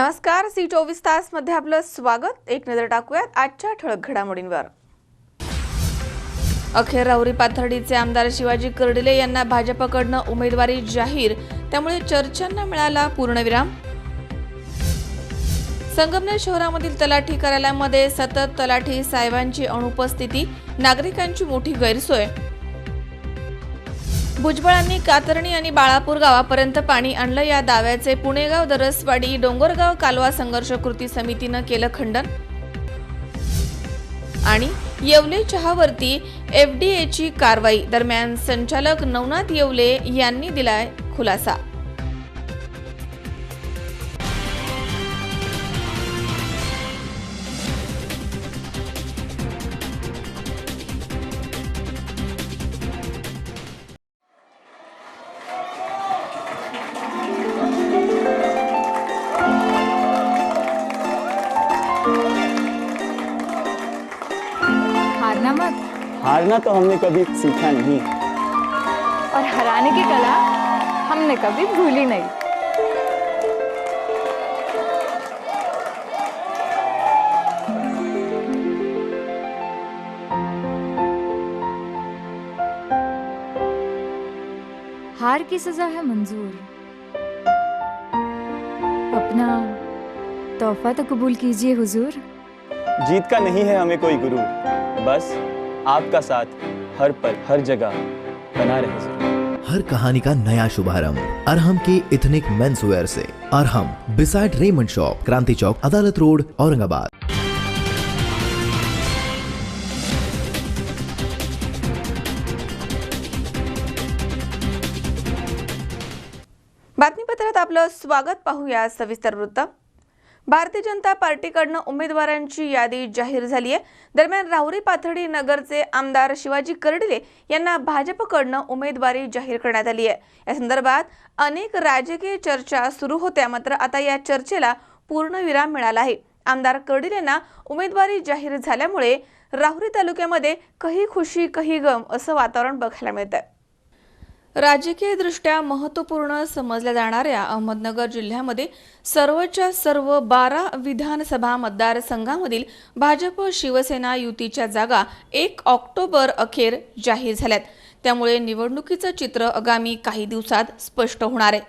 नमस्कार, सी 24 तास मध्ये आपलं स्वागत। एक नजर टाकूयात आजच्या ठळक घडामोडींवर। अखेर राहुरी पाथर्डीचे आमदार शिवाजी कर्डिले यांना भाजपकडनं उमेदवारी जाहीर, त्यामुळे चर्चांना मिळाला पूर्णविराम। संगमनेर शहरामधील तलाठी कार्यालयामध्ये सतत तलाठी साहेबांची अनुपस्थिती, नागरिकांची मोठी गैरसोय। भुजबळांनी कातरणी आणि बाळापूर गावापर्यंत पाणी आणलं, या दाव्याचे पुणेगाव, दरसवाडी, डोंगरगाव कालवा संघर्ष कृती समितीनं केलं खंडन। आणि येवले चहावरती एफडीएची कारवाई दरम्यान संचालक नवनाथ येवले यांनी दिलाय खुलासा। हारना मत। हारना तो हमने कभी सीखा नहीं, और हराने की कला हमने कभी भूली नहीं। हार की सजा है मंजूर, अपना तोहफा तो कबूल कीजिए हुजूर। जीत का नहीं है हमें कोई गुरु, बस आपका साथ हर पल हर जगह बना रहे जरूर। हर कहानी का नया शुभारंभ अरहम के इथनिक मेंसवेयर से। अरहम बिसाइड रेमंड शॉप, क्रांति चौक, अदालत रोड, औरंगाबाद। बातमीपत्रात आपलं स्वागत। पाहूया सविस्तर वृत्त। भारतीय जनता पार्टीकडनं उमेदवारांची यादी जाहीर झाली आहे। दरम्यान राहुरी पाथर्डी नगरचे आमदार शिवाजी कर्डिले यांना भाजपकडनं उमेदवारी जाहीर करण्यात आली आहे। या संदर्भात अनेक राजकीय चर्चा सुरू होत्या, मात्र आता या चर्चेला पूर्णविराम मिळाला आहे। आमदार कर्डिलेंना उमेदवारी जाहीर झाल्यामुळे राहुरी तालुक्यामध्ये कही खुशी कही गम असं वातावरण बघायला मिळतंय। राजकीय दृष्ट्या महत्त्वपूर्ण समजल्या जाणाऱ्या अहमदनगर जिल्ह्यामध्ये सर्वच्या सर्व 12 विधानसभा मतदारसंघांमधील भाजप शिवसेना युतीच्या जागा 1 ऑक्टोबर अखेर जाहीर झाल्यात। त्यामुळे निवडणुकीचं चित्र आगामी काही दिवसात स्पष्ट होणार आहे।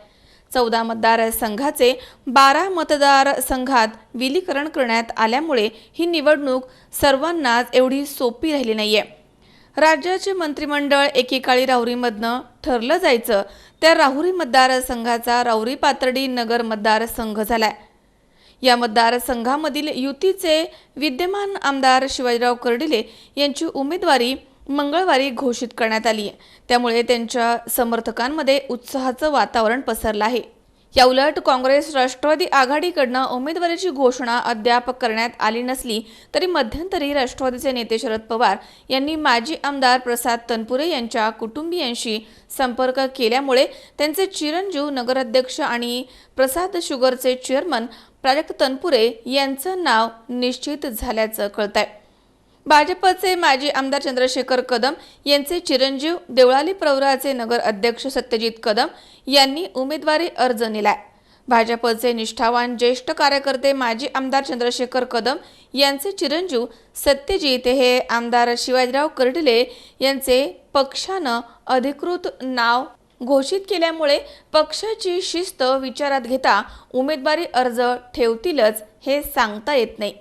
14 मतदारसंघाचे 12 मतदारसंघात विलीकरण करण्यात आल्यामुळे ही निवडणूक सर्वांनाच एवढी सोपी राहिली नाहीये। राज्याचे मंत्रिमंडळ एकेकाळी राहुरीमधनं ठरलं जायचं, त्या राहुरी मतदारसंघाचा राहुरी पाथर्डी नगर मतदारसंघ झालाय। या मतदारसंघामधील युतीचे विद्यमान आमदार शिवाजीराव कर्डिले यांची उमेदवारी मंगळवारी घोषित करण्यात आली आहे। त्यामुळे त्यांच्या समर्थकांमध्ये उत्साहाचं वातावरण पसरलं आहे। या उलट काँग्रेस राष्ट्रवादी आघाडीकडनं उमेदवारीची घोषणा अद्याप करण्यात आली नसली तरी मध्यंतरी राष्ट्रवादीचे नेते शरद पवार यांनी माजी आमदार प्रसाद तनपुरे यांच्या कुटुंबियांशी संपर्क केल्यामुळे त्यांचे चिरंजीव नगराध्यक्ष आणि प्रसाद शुगरचे चेअरमन प्राजक्त तनपुरे यांचं नाव निश्चित झाल्याचं कळतंय। भाजपचे माजी आमदार चंद्रशेखर कदम यांचे चिरंजीव देवळाली प्रवराचे नगर अध्यक्ष सत्यजित कदम यांनी उमेदवारी अर्ज नेलाय। भाजपचे निष्ठावान ज्येष्ठ कार्यकर्ते माजी आमदार चंद्रशेखर कदम यांचे चिरंजीव सत्यजित हे आमदार शिवाजीराव कर्डिले यांचे पक्षानं अधिकृत नाव घोषित केल्यामुळे पक्षाची शिस्त विचारात घेता उमेदवारी अर्ज ठेवतीलच हे सांगता येत नाही।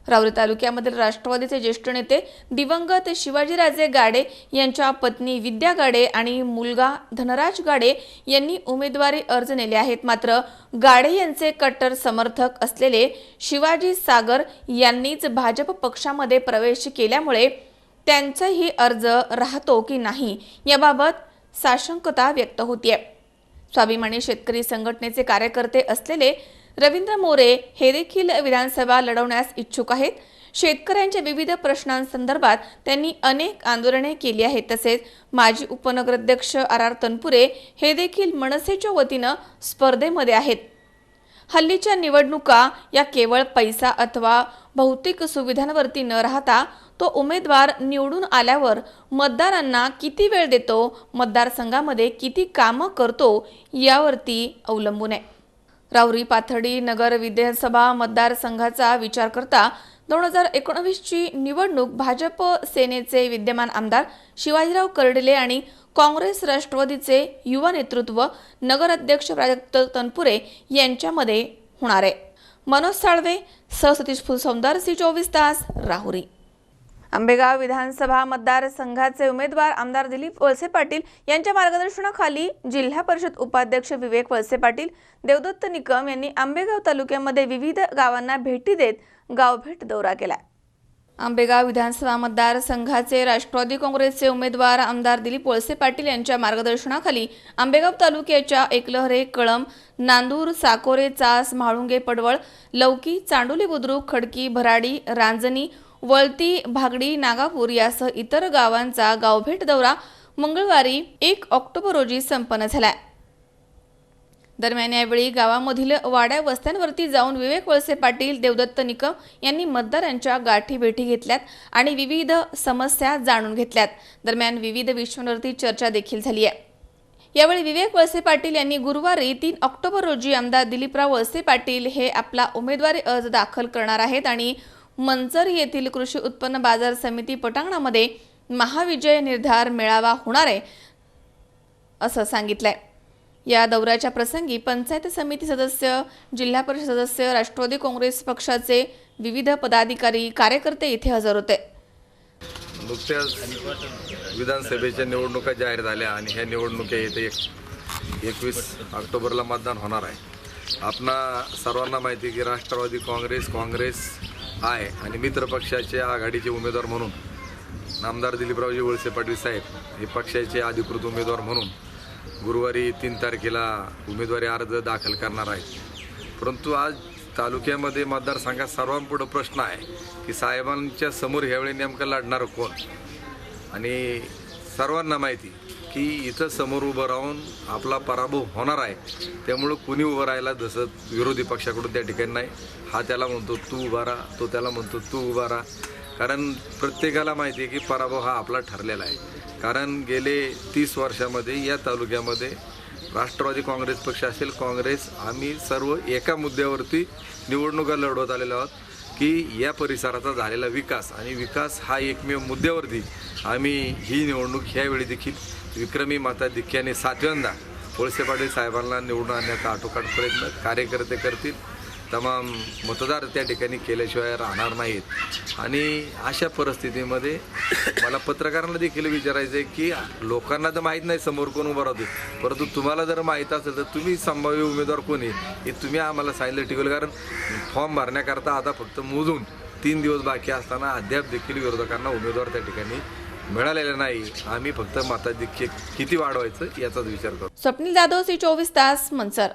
राहुरी तालुक्यामधील राष्ट्रवादीचे ज्येष्ठ नेते दिवंगत शिवाजीराजे गाडे यांच्या पत्नी विद्या गाडे आणि मुलगा धनराज गाडे यांनी उमेदवारी अर्ज नेले आहेत। मात्र गाडे यांचे कट्टर समर्थक असलेले शिवाजी सागर यांनीच भाजप पक्षामध्ये प्रवेश केल्यामुळे त्यांचाही अर्ज राहतो की नाही याबाबत साशंकता व्यक्त होतीये। स्वाभिमानी शेतकरी संघटनेचे कार्यकर्ते असलेले रवींद्र मोरे हे देखील विधानसभा लढवण्यास इच्छुक आहेत। शेतकऱ्यांच्या विविध प्रश्नांसंदर्भात त्यांनी अनेक आंदोलने केली आहेत। तसेच माजी उपनगराध्यक्ष आर तनपुरे हे देखील मनसेच्या वतीनं स्पर्धेमध्ये आहेत। हल्लीच्या निवडणुका या केवळ पैसा अथवा भौतिक सुविधांवरती न राहता तो उमेदवार निवडून आल्यावर मतदारांना किती वेळ देतो, मतदारसंघामध्ये किती कामं करतो यावरती अवलंबून आहे। राहुरी पाथर्डी नगर विधानसभा मतदारसंघाचा विचार करता 2019ची निवडणूक भाजप सेनेचे विद्यमान आमदार शिवाजीराव कर्डिले आणि काँग्रेस राष्ट्रवादीचे युवा नेतृत्व नगराध्यक्ष प्राजक्त तनपुरे यांच्यामध्ये होणार आहे. मनोज साळवे सह सतीश फुलसौंदर C24 तास राहुरी. आंबेगाव विधानसभा मतदारसंघाचे उमेदवार आमदार दिलीप वळसे पाटील यांच्या मार्गदर्शनाखाली जिल्हा परिषद उपाध्यक्ष विवेक वळसे पाटील, देवदत्त निकम यांनी आंबेगाव तालुक्यामध्ये विविध गावांना भेटी देत गावभेट दौरा केला. आंबेगाव विधानसभा मतदारसंघाचे राष्ट्रवादी काँग्रेसचे उमेदवार आमदार दिलीप वळसे पाटील यांच्या मार्गदर्शनाखाली आंबेगाव तालुक्याच्या एकलहरे, कळंब, नांदूर, साकोरे, चास, म्हाळुंगे, पडवळ, लवकी, चांडोली, बुद्रुक, खडकी, भराडी, रांजणी, वळती, भागडी, नागापूर यासह इतर गावांचा गावभेट दौरा मंगळवारी 1 ऑक्टोबर रोजी संपन्न झाला. दरम्यान यावेळी गावामधील वाड्या वस्त्यांवरती जाऊन विवेक वळसे पाटील, देवदत्त निकम यांनी मतदारांच्या गाठी भेटी घेतल्यात आणि विविध समस्या जाणून घेतल्यात. दरम्यान विविध विषयांवरती चर्चा देखील झाली आहे. यावेळी विवेक वळसे पाटील यांनी गुरुवारी 3 ऑक्टोबर रोजी आमदार दिलीपराव वळसे पाटील हे आपला उमेदवारी अर्ज दाखल करणार आहेत आणि मंचर येथील कृषी उत्पन्न बाजार समिती पटांगणामध्ये महाविजय निर्धार मेळावा होणार आहे असं सांगितलंय. या दौऱ्याच्या प्रसंगी पंचायत समिती सदस्य, जिल्हा परिषद सदस्य, राष्ट्रवादी काँग्रेस पक्षाचे विविध पदाधिकारी, कार्यकर्ते इथे हजर होते. नुकत्याच विधानसभेच्या निवडणुका जाहीर झाल्या आणि ह्या निवडणुका येथे 21 ऑक्टोबरला मतदान होणार आहे. आपणा सर्वांना माहिती आहे की राष्ट्रवादी काँग्रेस आहे आणि मित्र पक्षाचे आघाडीचे उमेदवार म्हणून आमदार दिलीपरावजी वळसे पाटील साहेब हे पक्षाचे अधिकृत उमेदवार म्हणून गुरुवारी 3 तारखेला उमेदवारी अर्ज दाखल करणार आहेत. परंतु आज तालुक्यामध्ये मतदारसंघात सर्वांपुढे प्रश्न आहे की साहेबांच्या समोर ह्यावेळी नेमकं लढणारं कोण. आणि सर्वांना माहिती की इथं समोर उभं राहून आपला पराभव होणार आहे. त्यामुळं कुणी उभं राहायला जसं विरोधी पक्षाकडून त्या ठिकाणी नाही. हा त्याला म्हणतो तू उभा राहा, तो त्याला म्हणतो तू उभा राहा. कारण प्रत्येकाला माहिती आहे की पराभव हा आपला ठरलेला आहे. कारण गेले 30 वर्षामध्ये या तालुक्यामध्ये राष्ट्रवादी काँग्रेस पक्ष असेल, काँग्रेस, आम्ही सर्व एका मुद्द्यावरती निवडणुका लढवत आलेलो आहोत की या परिसराचा झालेला विकास आणि विकास हा एकमेव मुद्द्यावरती आम्ही ही निवडणूक ह्यावेळी देखील विक्रमी मताधिक्याने 7व्यांदा वळसे पाटील साहेबांना निवडून आणण्याचा आटोकाट प्रयत्न कार्यकर्ते करतील. तमाम मतदार त्या ठिकाणी केल्याशिवाय राहणार नाहीत. आणि अशा परिस्थितीमध्ये मला पत्रकारांना देखील विचारायचं आहे की लोकांना तर माहीत नाही समोर कोण उभं राहतो, परंतु तुम्हाला जर माहीत असेल तर तुम्ही संभाव्य उमेदवार कोण आहे हे तुम्ही आम्हाला सांगितलं ठीक होईल. कारण फॉर्म भरण्याकरता आता फक्त मोजून 3 दिवस बाकी असताना अद्याप देखील विरोधकांना उमेदवार त्या ठिकाणी मिळालेला नाही. आम्ही फक्त मताधिक्य किती वाढवायचं याचाच विचार करतो. स्वप्नील जाधव C24 तास मंचर.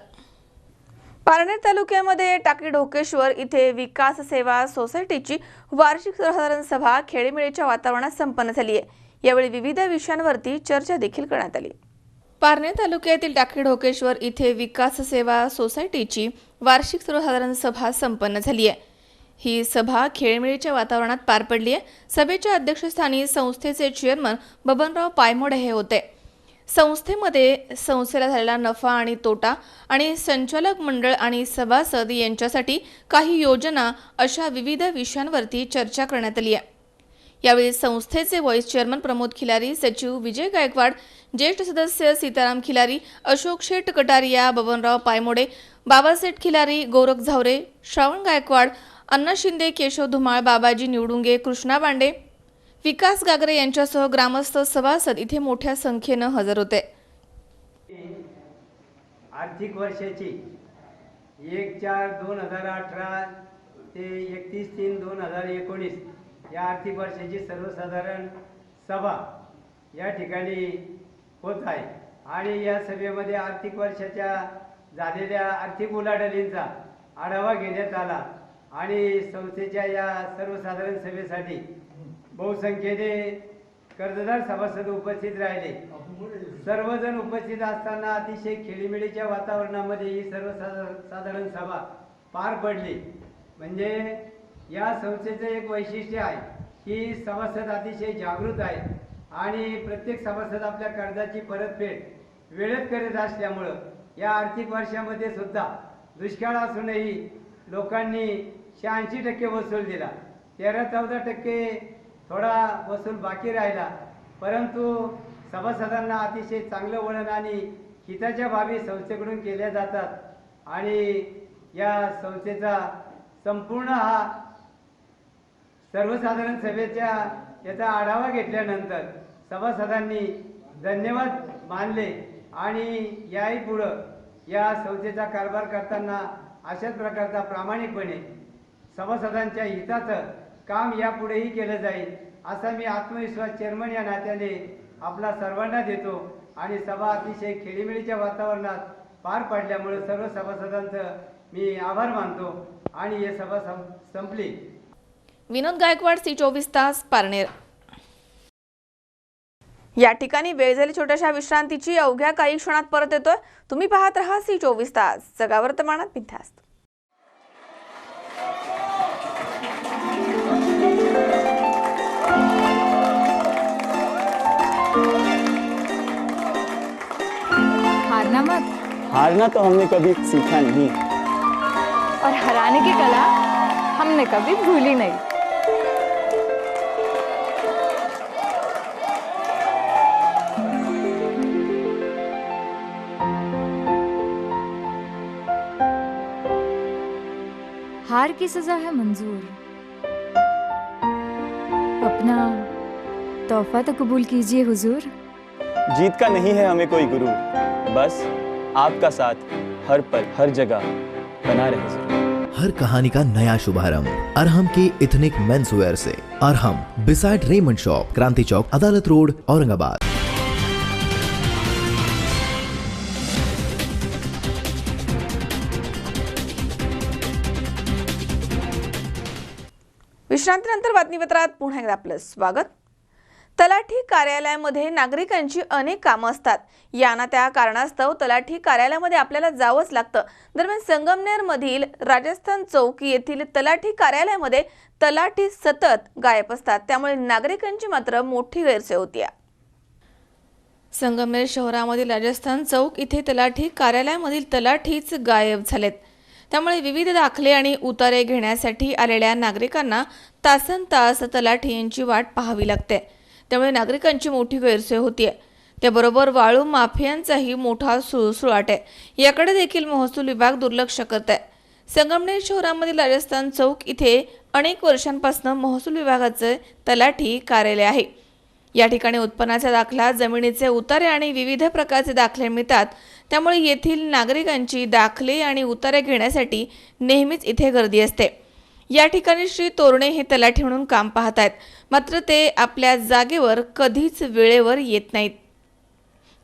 पारनेर तालुक्यामध्ये टाकी ढोकेश्वर इथे विकास सेवा सोसायटीची वार्षिक सर्वसाधारण सभा खेळीमेळीच्या वातावरणात संपन्न झाली आहे. यावेळी विविध विषयांवरती चर्चा देखील करण्यात आली. पारनेर तालुक्यातील टाकी ढोकेश्वर इथे विकास सेवा सोसायटीची वार्षिक सर्वसाधारण सभा संपन्न झाली आहे. ही सभा खेळीमेळीच्या वातावरणात पार पडली आहे. सभेच्या अध्यक्षस्थानी संस्थेचे चेअरमन बबनराव पायमोडे हे होते. संस्थेमध्ये संस्थेला झालेला नफा आणि तोटा आणि संचालक मंडळ आणि सभासद यांच्यासाठी काही योजना अशा विविध विषयांवरती चर्चा करण्यात आली आहे. यावेळी संस्थेचे व्हाईस चेअरमन प्रमोद खिलारी, सचिव विजय गायकवाड, ज्येष्ठ सदस्य सीताराम खिलारी, अशोक शेठ कटारिया, बबनराव पायमोडे, बाबासेठ खिलारी, गोरख झावरे, श्रावण गायकवाड, अण्णा शिंदे, केशव धुमाळ, बाबाजी निवडुंगे, कृष्णा बांडे, विकास गागरे यांच्यासह ग्रामस्थ सभासद इथे मोठ्या संख्येनं हजर होते. आर्थिक वर्षाची 1/4/2018 ते 31/3/2019 या आर्थिक वर्षाची सर्वसाधारण सभा या ठिकाणी होत आहे. आणि या सभेमध्ये आर्थिक वर्षाच्या झालेल्या आर्थिक उलाढालींचा आढावा घेण्यात आला आणि संस्थेच्या या सर्वसाधारण सभेसाठी बहुसंख्येने कर्जदार सभासद उपस्थित राहिले. सर्वजण उपस्थित असताना अतिशय खेळीमेळीच्या वातावरणामध्ये ही सर्वसाधारण सभा पार पडली. म्हणजे या संस्थेचं एक वैशिष्ट्य आहे की सभासद अतिशय जागृत आहे आणि प्रत्येक सभासद आपल्या कर्जाची परतफेड वेळेत करत असल्यामुळं या आर्थिक वर्षामध्ये सुद्धा दुष्काळ असूनही लोकांनी 86% वसूल दिला. 13-14% थोडा वसूल बाकी राहिला, परंतु सभासदांना अतिशय चांगलं वळण आणि हिताच्या बाबी संस्थेकडून केल्या जातात आणि या संस्थेचा संपूर्ण हा सर्वसाधारण सभेच्या याचा आढावा घेतल्यानंतर सभासदांनी धन्यवाद मानले आणि याही पुढं या संस्थेचा कारभार करताना अशाच प्रकारचा प्रामाणिकपणे सभासदांच्या हिताचं काम यापुढेही केलं जाईल असा मी आत्मविश्वास चेअरमन या नात्याने आपला सर्वांना देतो आणि सभा अतिशय खेळीमेळीच्या वातावरणात पार पडल्यामुळे सर्व सभासदांचं मी आभार मानतो आणि ही सभा संपली. विनोद गायकवाड, C24 तास, पारनेर. या ठिकाणी वेळ झाली छोट्याशा विश्रांतीची. अवघ्या काही क्षणात परत येतोय. तुम्ही पाहत रहा C24 तास, जगा वर्तमानात बिनधास्त. हारना मत, हारना तो हमने कभी सीखा नहीं, और हराने की कला हमने कभी भूली नहीं. हार की सजा है मंजूर, अपना तोहफा तो कबूल कीजिए हुजूर. जीत का नहीं है हमें कोई गुरु, बस आपका साथ हर पल हर जगह बना रहे जरूर. हर कहानी का नया शुभारंभ अरहम के इथनिक मेंसवेयर से. अरहम बिसाइड रेमंड शॉप, क्रांति चौक, अदालत रोड, औरंगाबाद. विश्रांतीनंतर बातमीपत्रात पुन्हा एकदा आपलं स्वागत. तलाठी कार्यालयामध्ये नागरिकांची अनेक कामं असतात. या ना त्या कारणास्तव तलाठी कार्यालयामध्ये आपल्याला जावंच लागतं. दरम्यान संगमनेर मधील राजस्थान चौक येथील तलाठी कार्यालयामध्ये तलाठी सतत गायब असतात. त्यामुळे नागरिकांची मात्र मोठी गैरसोय होती. संगमनेर शहरामधील राजस्थान चौक इथे तलाठी कार्यालयामधील तलाठीच गायब झालेत. त्यामुळे विविध दाखले आणि उतारे घेण्यासाठी आलेल्या नागरिकांना तासनतास तलाठी यांची वाट पाहावी लागते. त्यामुळे नागरिकांची मोठी गैरसोय होतीये. त्याबरोबर वाळू माफियांचाही मोठा सुळसुळाट आहे. याकडे देखील महसूल विभाग दुर्लक्ष करत आहे. संगमनेर शहरामधील राजस्थान चौक इथे अनेक वर्षांपासून महसूल विभागाचे तलाठी कार्यालय आहे. या ठिकाणी उत्पन्नाचा दाखला, जमिनीचे उतारे आणि विविध प्रकारचे दाखले मिळतात. त्यामुळे येथील नागरिकांची दाखले आणि उतारे घेण्यासाठी नेहमीच इथे गर्दी असते. या ठिकाणी श्री तोरणे हे तलाठी म्हणून काम पाहत आहेत, मात्र ते आपल्या जागेवर कधीच वेळेवर येत नाहीत.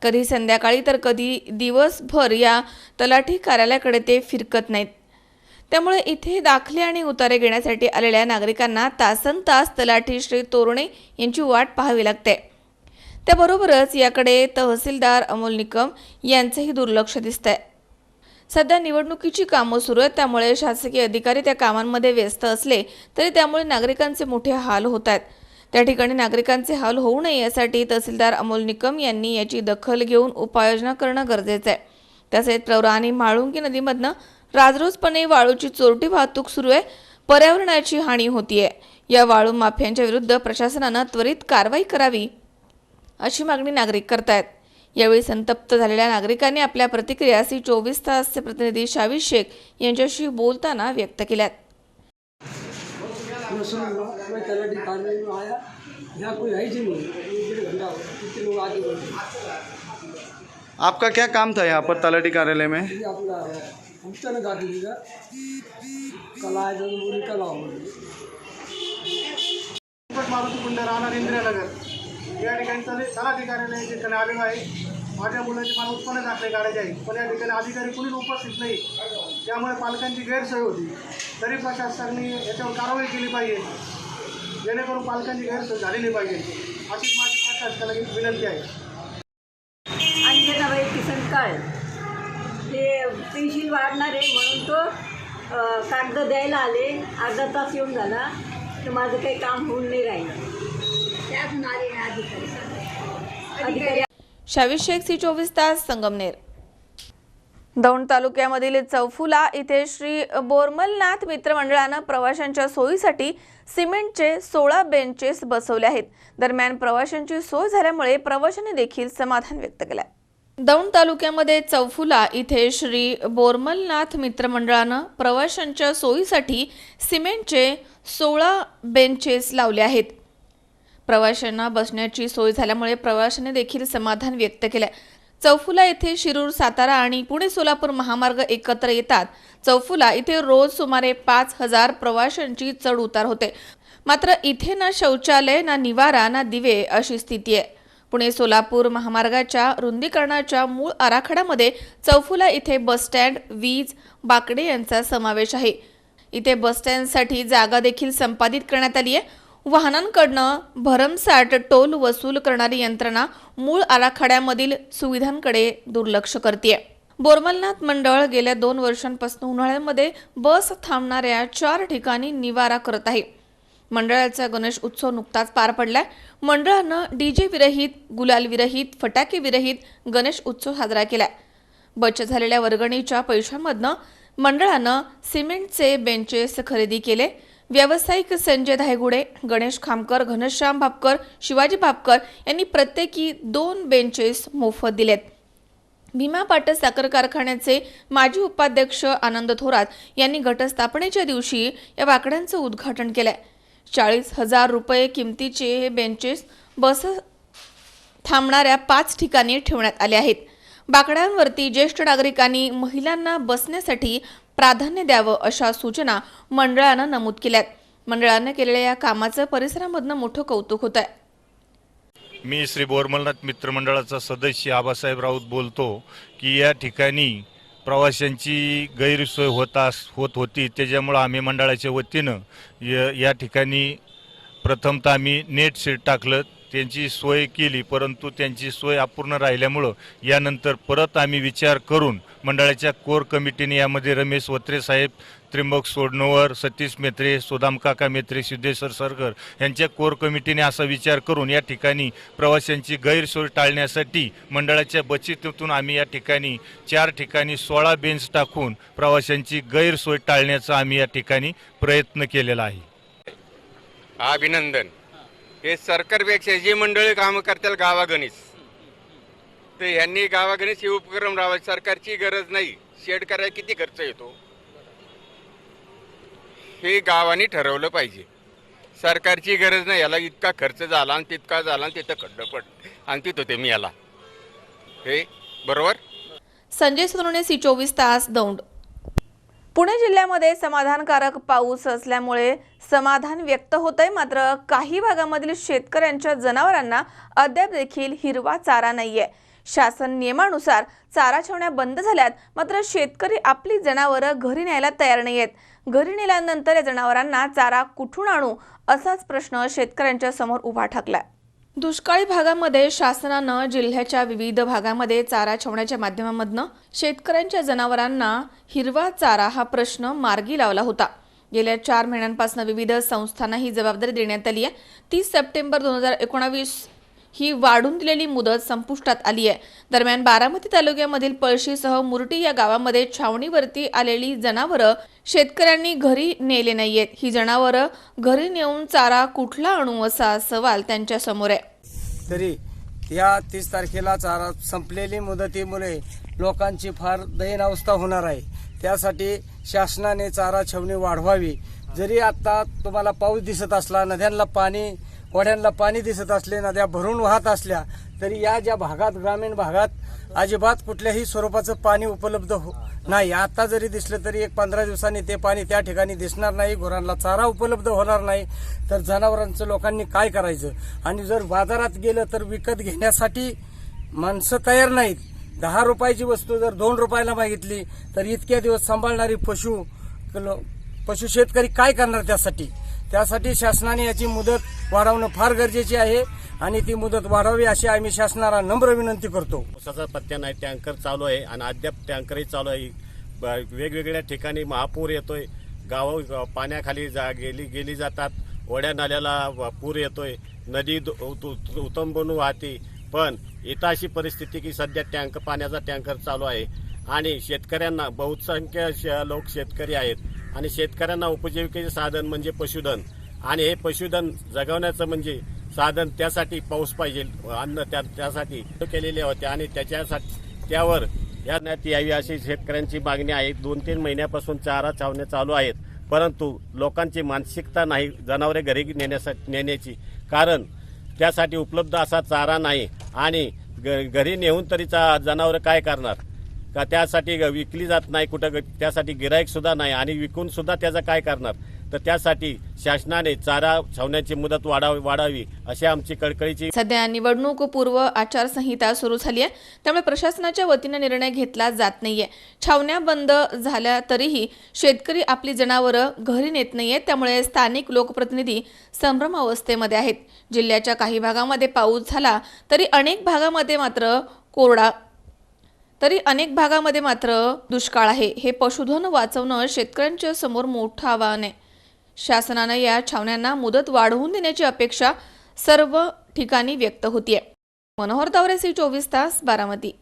कधी संध्याकाळी तर कधी दिवसभर या तलाठी कार्यालयाकडे ते फिरकत नाहीत. त्यामुळे इथे दाखले आणि उतारे घेण्यासाठी आलेल्या नागरिकांना तासनतास तलाठी श्री तोरणे यांची वाट पाहावी लागते. त्याबरोबरच याकडे तहसीलदार अमोल निकम यांचंही दुर्लक्ष दिसतंय. सध्या निवडणुकीची कामं सुरू आहेत, त्यामुळे शासकीय अधिकारी त्या कामांमध्ये व्यस्त असले तरी त्यामुळे नागरिकांचे मोठे हाल होत आहेत. त्या ठिकाणी नागरिकांचे हाल होऊ नये यासाठी तहसीलदार अमोल निकम यांनी याची दखल घेऊन उपाययोजना करणं गरजेचं आहे. तसेच प्रवरा आणि म्हाळुंगी नदीमधनं राजरोजपणे वाळूची चोरटी वाहतूक सुरू आहे. पर्यावरणाची हानी होतीये. या वाळू माफियांच्या विरुद्ध प्रशासनानं त्वरित कारवाई करावी अशी मागणी नागरिक करतायत. यावेळी संतप्त झालेल्या नागरिकांनी आपल्या प्रतिक्रिया C24 तासचे प्रतिनिधी शावीर शेख यांच्याशी बोलताना व्यक्त केल्यात. आपका क्या काम था यहाँ पर तलाठी कार्यालय में? मारुती कुंड राहणार इंदिरानगर या ठिकाणी तलाठी कार्यालय ठिकाणी आलेलो आहे. माझ्या मुलाचे मला उत्पन्न दाखले काढायचे आहे, पण या ठिकाणी अधिकारी कुणीच उपस्थित नाही. त्यामुळे पालकांची गैरसोय होती. तरी प्रशासनाने याच्यावर कारवाई केली पाहिजे, जेणेकरून पालकांची गैरसोय झाली नाही पाहिजे, अशीच माझी प्रशासनाला विनंती आहे. अंजनाबाई किसन काळ ते पेन्शिल वाढणार आहे म्हणून तो कागद द्यायला आले. अर्धा तास येऊन झाला तर माझं काही काम होऊन नाही राहिलं. त्यातून आले अधिकारी. शावीर शेख C24 तास संगमनेर. दौंड तालुक्यामधील चौफुला इथे श्री बोरमलनाथ मित्र मंडळानं प्रवाशांच्या सोयीसाठी सिमेंटचे 16 बेंचेस बसवले आहेत. दरम्यान प्रवाशांची सोय झाल्यामुळे प्रवाशांनी देखील समाधान व्यक्त केलं. दौंड तालुक्यामध्ये चौफुला इथे श्री बोरमलनाथ मित्र मंडळानं प्रवाशांच्या सोयीसाठी सिमेंटचे 16 बेंचेस लावले आहेत. प्रवाशांना बसण्याची सोय झाल्यामुळे प्रवाशांनी देखील समाधान व्यक्त केले. चौफुला येथे शिरूर, सातारा आणि पुणे सोलापूर महामार्ग एकत्र येतात. चौफुला इथे रोज सुमारे 5,000 प्रवाशांची चढ उतार होते. मात्र इथे ना शौचालय, ना निवारा, ना दिवे अशी स्थिती आहे. पुणे सोलापूर महामार्गाच्या रुंदीकरणाच्या मूळ आराखड्यामध्ये चौफुला इथे बसस्टँड, वीज, बाकडे यांचा समावेश आहे. इथे बसस्टँडसाठी जागा देखील संपादित करण्यात आली आहे. वाहनांकडनं भरमसाठ टोल वसूल करणारी यंत्रणा मूळ आराखड्यामधील सुविधांकडे दुर्लक्ष करते. बोरमलनाथ मंडळ गेल्या 2 वर्षांपासून उन्हाळ्यामध्ये बस थांबणाऱ्या 4 ठिकाणी निवारा करत आहे. मंडळाचा गणेश उत्सव नुकताच पार पडलाय. मंडळानं डीजे विरहित, गुलाल विरहित, फटाके विरहित गणेश उत्सव साजरा केलाय. बचत झालेल्या वर्गणीच्या पैशांमधनं मंडळानं सिमेंटचे बेंचेस खरेदी केले. व्यावसायिक संजय धायगुडे, गणेश खामकर, घनश्याम भापकर, शिवाजी भापकर यांनी प्रत्येकी 2 बेंचेस मोफत दिलेत. भीमा पाटस साखर कारखान्याचे माजी उपाध्यक्ष आनंद थोरात यांनी घटस्थापनेच्या दिवशी या बाकड्यांचं उद्घाटन केलंय. 40,000 रुपये किमतीचे हे बेंचेस बस थांबणाऱ्या 5 ठिकाणी ठेवण्यात आले आहेत. बाकड्यांवरती ज्येष्ठ नागरिकांनी महिलांना बसण्यासाठी प्राधान्य द्यावं अशा सूचना मंडळानं नमूद केल्यात. मंडळानं केलेल्या या कामाचं परिसरामधनं मोठं कौतुक होत आहे. मी श्री बोरमलनाथ मित्र मंडळाचा सदस्य आबासाहेब राऊत बोलतो की या ठिकाणी प्रवाशांची गैरसोय होत होती. त्याच्यामुळं आम्ही मंडळाच्या वतीनं या ठिकाणी प्रथमतः आम्ही नेट सीट टाकलं, त्यांची सोय केली. परंतु त्यांची सोय अपूर्ण राहिल्यामुळं यानंतर परत आम्ही विचार करून मंडळाच्या कोर कमिटीने यामध्ये रमेश वत्रे साहेब, त्रिंबक सोडनोवर, सतीश मेत्रे, सुदाम काका मेत्रे, सिद्धेश्वर सरकर यांच्या कोर कमिटीने असा विचार करून या ठिकाणी प्रवाशांची गैरसोय टाळण्यासाठी मंडळाच्या बचतीतून आम्ही या ठिकाणी 4 ठिकाणी 16 बेंच टाकून प्रवाशांची गैरसोय टाळण्याचा आम्ही या ठिकाणी प्रयत्न केलेला आहे. अभिनंदन. हे सरकारपेक्षा जी मंडळी कामं करतील गावागणीच, तर यांनी गावागणीच हे उपक्रम राहावे. सरकारची गरज नाही. शेड करायला किती खर्च येतो हे गावाने ठरवलं पाहिजे. सरकारची गरज नाही. याला इतका खर्च झाला आणि तितका झाला आणि तिथं खड्डं पड आणि तिथं ते मी याला हे बरोबर. संजय सोनवणे, C24 तास, दौंड. पुणे जिल्ह्यामध्ये समाधानकारक पाऊस असल्यामुळे समाधान व्यक्त होतंय. मात्र काही भागामधील शेतकऱ्यांच्या जनावरांना अद्याप देखील हिरवा चारा नाहीये. शासन नियमानुसार चारा छावण्या बंद झाल्यात. मात्र शेतकरी आपली जनावरं घरी न्यायला तयार नाहीयेत. घरी नेल्यानंतर या जनावरांना चारा कुठून आणू असाच प्रश्न शेतकऱ्यांच्या समोर उभा ठाकलाय. दुष्काळी भागामध्ये शासनानं जिल्ह्याच्या विविध भागामध्ये चारा छावण्याच्या माध्यमामधनं शेतकऱ्यांच्या जनावरांना हिरवा चारा हा प्रश्न मार्गी लावला होता. गेल्या 4 महिन्यांपासून विविध संस्थांना ही जबाबदारी देण्यात आली आहे. 30 सप्टेंबर 2019 ही वाढून दिलेली मुदत संपुष्टात आली आहे. दरम्यान बारामती तालुक्यामधील पळशीसह मुरटी या गावामध्ये छावणीवरती आलेली जनावरं शेतकऱ्यांनी घरी नेले नाहीयेत. ही जनावरं घरी नेऊन चारा कुठला आणू असा सवाल त्यांच्या समोर आहे. तरी या 30 तारखेला चारा संपलेली मुदतीमुळे लोकांची फार दयनीय अवस्था होणार आहे. त्यासाठी शासनाने चारा छावणी वाढवावी. जरी आता तुम्हाला पाऊस दिसत असला, नद्यांना पाणी, ओढ्यांना पाणी दिसत असले, नद्या भरून वाहत असल्या, तरी या ज्या भागात, ग्रामीण भागात अजिबात कुठल्याही स्वरूपाचं पाणी उपलब्ध नाही. आता जरी दिसलं तरी 15 दिवसांनी ते पाणी त्या ठिकाणी दिसणार नाही. गुरांना चारा उपलब्ध होणार नाही. तर जनावरांचं लोकांनी काय करायचं? आणि जर बाजारात गेलं तर विकत घेण्यासाठी माणसं तयार नाहीत. 10 रुपयाची वस्तू जर 2 रुपयाला मागितली तर इतक्या दिवस सांभाळणारी पशु शेतकरी काय करणार? त्यासाठी शासनाने याची मुदत वाढवणं फार गरजेचे आहे आणि ती मुदत वाढावी अशी आम्ही शासनाला नम्र विनंती करतो. पावसाचा पत्त्या नाही. टँकर चालू आहे आणि अद्याप टँकरही चालू आहे. वेगवेगळ्या ठिकाणी महापूर येतोय. गावं पाण्याखाली गेली जातात. ओढ्या नाल्याला पूर येतोय. नदी उतंबून वाहते. पण इथं अशी परिस्थिती की सध्या पाण्याचा टँकर चालू आहे आणि शेतकऱ्यांना बहुसंख्य लोक शेतकरी आहेत आणि शेतकऱ्यांना उपजीविकेचे साधन म्हणजे पशुधन आणि हे पशुधन जगवण्याचं म्हणजे साधन त्यासाठी पाऊस पाहिजे अन्न त्यासाठी केलेले होते आणि त्यावर यात यावी अशी शेतकऱ्यांची मागणी आहे। 2-3 महिन्यापासून चारा छावण्या चालू आहेत परंतु लोकांची मानसिकता नाही जनावरे घरी नेण्याची कारण त्यासाठी उपलब्ध असा चारा नाही आणि घरी नेऊन तरी जनावरं काय करणार का त्यासाठी विकली जात नाही कुठं त्यासाठी गिराईक सुद्धा नाही आणि विकून सुद्धा त्याचं काय करणार तर त्यासाठी शासनाने चारा छावण्याची मुदत वाढावी अशी आमची कळकळीची। सध्या निवडणूक पूर्व आचारसंहिता सुरू झाली आहे त्यामुळे प्रशासनाच्या वतीने निर्णय घेतला जात नाहीये। छावण्या बंद झाल्या तरीही शेतकरी आपली जनावरं घरी नेत नाहीयेत त्यामुळे स्थानिक लोकप्रतिनिधी संभ्रमावस्थेमध्ये आहेत। जिल्ह्याच्या काही भागामध्ये पाऊस झाला तरी अनेक भागामध्ये मात्र दुष्काळ आहे। हे पशुधन वाचवणं शेतकऱ्यांच्या समोर मोठं आव्हान आहे। शासनानं या छावण्यांना मुदत वाढवून देण्याची अपेक्षा सर्व ठिकाणी व्यक्त होतीये। मनोहर तावरे, C24 तास, बारामती।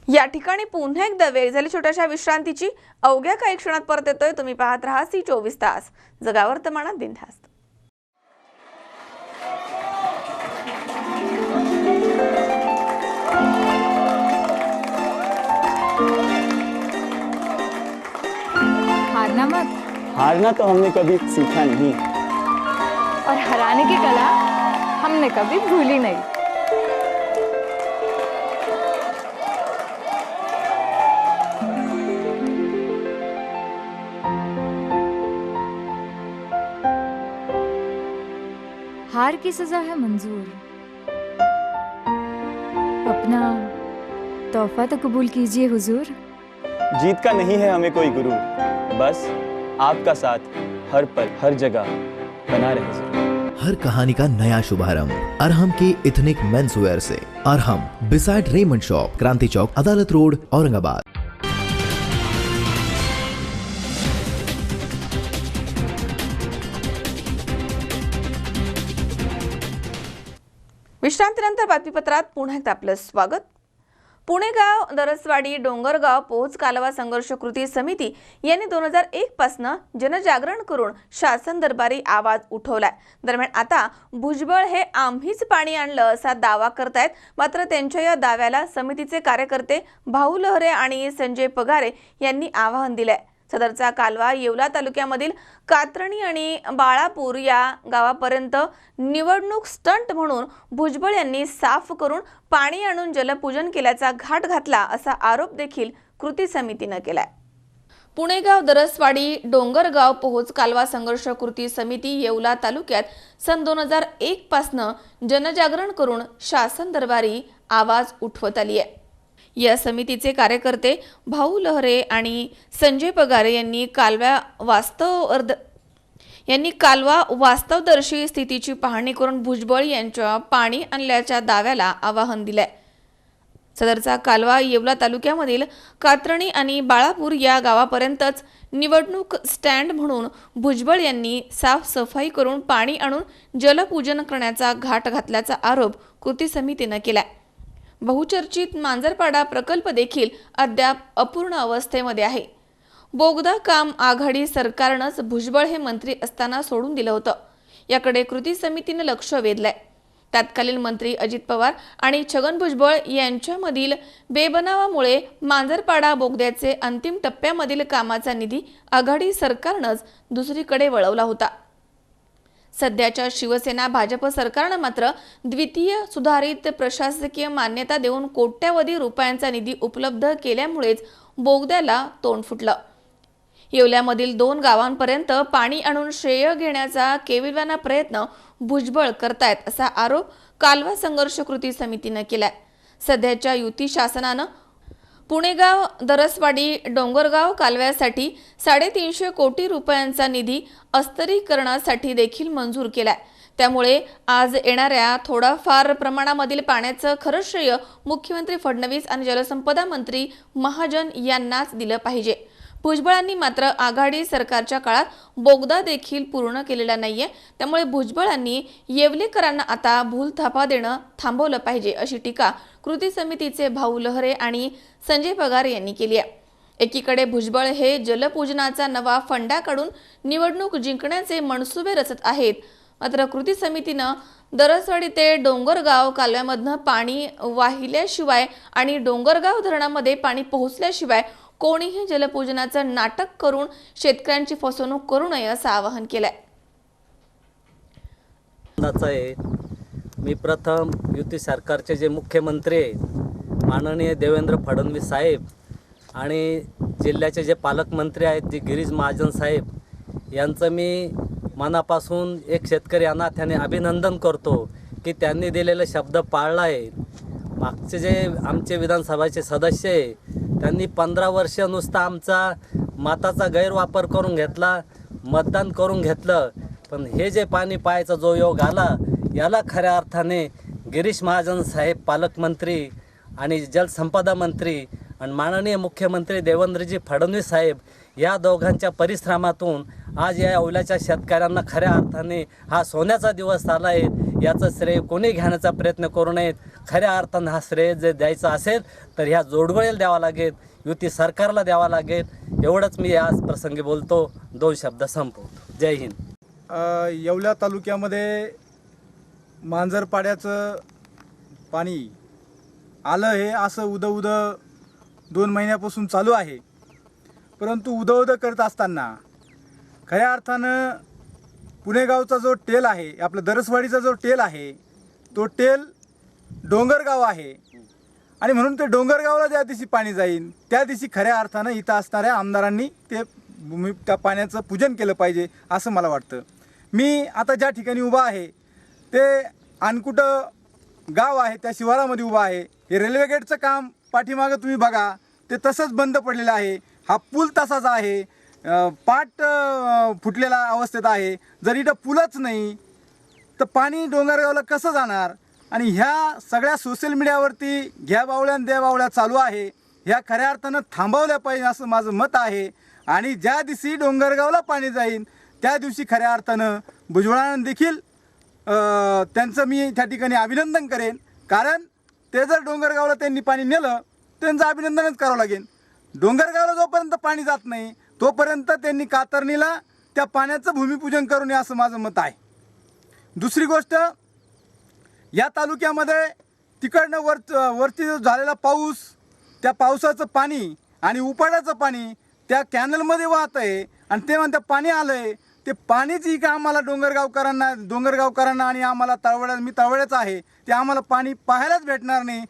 या ठिकाणी पुन्हा एकदा वेळ झाली छोट्याशा विश्रांतीची। अवघ्या काही क्षणात परत येतोय। तुम्ही पाहत राहा C24 तास, जगा वर्तमानात बिनधास्त। हारना मत। हारना तो हमने कभी सीखा नहीं और हराने की कला हमने कभी भूली नहीं। हार की सजा है मंजूर, अपना तोहफा तो कबूल कीजिए हुजूर। जीत का नहीं है हमें कोई गुरु, बस आपका साथ हर पल हर जगह बना रहे जरूर। हर कहानी का नया शुभारंभ अरहम के इथनिक मेंसवेयर से। अरहम बिसाइड रेमंड शॉप, क्रांति चौक, अदालत रोड, औरंगाबाद। विश्रांतीनंतर बातमीपत्रात पुन्हा एकदा आपलं स्वागत। पुणेगाव, दरसवाडी, डोंगरगाव पोहोच कालवा संघर्ष कृती समिती यांनी 2001 पासून जनजागरण करून शासन दरबारी आवाज उठवलाय। दरम्यान आता भुजबळ हे आम्हीच पाणी आणलं असा दावा करतायत। मात्र त्यांच्या या दाव्याला समितीचे कार्यकर्ते भाऊ लहरे आणि संजय पगारे यांनी आवाहन दिलंय। सदरचा कालवा येवला तालुक्यामधील कात्रणी आणि बाळापूर या गावापर्यंत निवडणूक स्टंट म्हणून भुजबळ यांनी साफ करून पाणी आणून जलपूजन केल्याचा घाट घातला असा आरोप देखील कृती समितीने केलाय। पुणेगाव, दरसवाडी, डोंगरगाव पोहोच कालवा संघर्ष कृती समिती येवला तालुक्यात सन 2001 पासून जनजागरण करून शासन दरबारी आवाज उठवत आली आहे। या समितीचे कार्यकर्ते भाऊ लहरे आणि संजय पगारे यांनी कालवा वास्तवदर्शी स्थितीची पाहणी करून भुजबळ यांच्या पाणी आणल्याच्या दाव्याला आवाहन दिलंय। सदरचा कालवा येवला तालुक्यामधील कात्रणी आणि बाळापूर या गावापर्यंतच निवडणूक स्टँड म्हणून भुजबळ यांनी साफसफाई करून पाणी आणून जलपूजन करण्याचा घाट घातल्याचा आरोप कृती समितीने केलाय। बहुचर्चित मांजरपाडा प्रकल्प देखील अद्याप अपूर्ण अवस्थेमध्ये आहे। बोगदा काम आघाडी सरकारनंच भुजबळ हे मंत्री असताना सोडून दिलं होतं। याकडे कृती समितीने लक्ष वेधलंय। तत्कालीन मंत्री अजित पवार आणि छगन भुजबळ यांच्यामधील बेबनावामुळे मांजरपाडा बोगद्याचे अंतिम टप्प्यामधील कामाचा निधी आघाडी सरकारनंच दुसरीकडे वळवला होता। सध्याच्या शिवसेना भाजप सरकारने मात्र द्वितीय सुधारित प्रशासकीय मान्यता देऊन कोट्यावधी रुपयांचा निधी उपलब्ध केल्यामुळेच बोगद्याला तोंड फुटलं। येवल्यामधील 2 गावांपर्यंत पाणी आणून श्रेय घेण्याचा केविलवाना प्रयत्न भुजबळ करतायत असा आरोप कालवा संघर्ष कृती समितीने केलाय। सध्याच्या युती शासनानं पुणेगाव, दरसवाडी, डोंगरगाव कालव्यासाठी 350 कोटी रुपयांचा निधी अस्तरीकरणासाठी देखील मंजूर केलाय। त्यामुळे आज येणाऱ्या थोडाफार प्रमाणामधील पाण्याचं खरं श्रेय मुख्यमंत्री फडणवीस आणि जलसंपदा मंत्री महाजन यांनाच दिलं पाहिजे। भुजबळांनी मात्र आघाडी सरकारच्या काळात बोगदा देखील पूर्ण केलेला नाहीये, त्यामुळे भुजबळांनी येवलेकरांना आता भूलथापा देणं थांबवलं पाहिजे अशी टीका कृती समितीचे भाऊ लहरे आणि संजय पगार यांनी केली आहे. एकीकडे भुजबळ हे जलपूजनाचा नवा फंडा काढून निवडणूक जिंकण्याचे मनसुबे रचत आहेत, मात्र कृती समितीनं दरसवाडी ते डोंगरगाव कालव्यामधनं पाणी वाहिल्याशिवाय आणि डोंगरगाव धरणामध्ये पाणी पोहोचल्याशिवाय कोणीही जलपूजनाचं नाटक करून शेतकऱ्यांची फसवणूक करू नये असं आवाहन केलंय. मी प्रथम युती सरकारचे जे मुख्यमंत्री माननीय देवेंद्र फडणवीस साहेब आणि जिल्ह्याचे जे पालकमंत्री आहेत जे गिरीश महाजन साहेब यांचं मी मनापासून एक शेतकरी या नात्याने अभिनंदन करतो की त्यांनी दिलेले शब्द पाळला आहे. मागचे जे आमचे विधानसभाचे सदस्य आहे त्यांनी 15 वर्ष नुसता आमचा मताचा गैरवापर करून घेतला, मतदान करून घेतलं, पण हे जे पाणी पाहायचा जो योग आला याला खऱ्या अर्थाने गिरीश महाजन साहेब पालकमंत्री आणि जलसंपदा मंत्री आणि माननीय मुख्यमंत्री देवेंद्रजी फडणवीस साहेब या दोघांच्या परिश्रमातून आज या येवल्याच्या शेतकऱ्यांना खऱ्या अर्थाने हा सोन्याचा दिवस आला आहे. याचं श्रेय कोणी घेण्याचा प्रयत्न करू नयेत. खऱ्या अर्थानं हा श्रेय जर द्यायचा असेल तर ह्या जोडगोळीला द्यावा लागेल, युती सरकारला द्यावा लागेल. एवढंच मी आज प्रसंगी बोलतो, 2 शब्द संपवतो. जय हिंद. येवला तालुक्यामध्ये मांजरपाड्याचं पाणी आलं हे असं उद 2 महिन्यापासून चालू आहे, परंतु उद करत असताना खऱ्या अर्थानं पुणेगावचा जो टेल आहे, आपलं दरसवाडीचा जो टेल आहे तो टेल डोंगरगाव आहे आणि म्हणून ते डोंगरगावला ज्या दिवशी पाणी जाईल त्या दिवशी खऱ्या अर्थानं इथं असणाऱ्या आमदारांनी त्या पाण्याचं पूजन केलं पाहिजे असं मला वाटतं. मी आता ज्या ठिकाणी उभा आहे ते अनकुट गाव आहे, त्या शिवारामध्ये उभा आहे. हे रेल्वे गेटचं काम पाठीमागं तुम्ही बघा ते तसंच बंद पडलेलं आहे. हा पूल तसाच आहे, पाट फुटलेला अवस्थेत आहे. जर इथं पूलच नाही तर पाणी डोंगरगावला कसं जाणार? आणि ह्या सगळ्या सोशल मीडियावरती घ्या बावळ्या द्या बावळ्या चालू आहे, ह्या खऱ्या अर्थानं थांबवल्या पाहिजे असं माझं मत आहे. आणि ज्या दिवशी डोंगरगावला पाणी जाईल त्या दिवशी खऱ्या अर्थानं भुजबळांना देखील त्यांचं मी त्या ठिकाणी अभिनंदन करेन, कारण ते जर डोंगरगावला त्यांनी पाणी नेलं त्यांचं अभिनंदनच करावं लागेल. डोंगरगावला जोपर्यंत पाणी जात नाही तोपर्यंत त्यांनी कातरणीला त्या पाण्याचं भूमिपूजन करू नये असं माझं मत आहे. दुसरी गोष्ट, या तालुक्यामध्ये तिकडनं वरती जो झालेला पाऊस, त्या पावसाचं पाणी आणि उपाडाचं पाणी त्या कॅनलमध्ये वाहत आहे आणि ते म्हणतं पाणी आलं आहे. ते पाणीच ही का आम्हाला डोंगरगावकरांना आणि आम्हाला मी तळवड्याचं आहे ते आम्हाला पाणी पाहायलाच भेटणार नाही.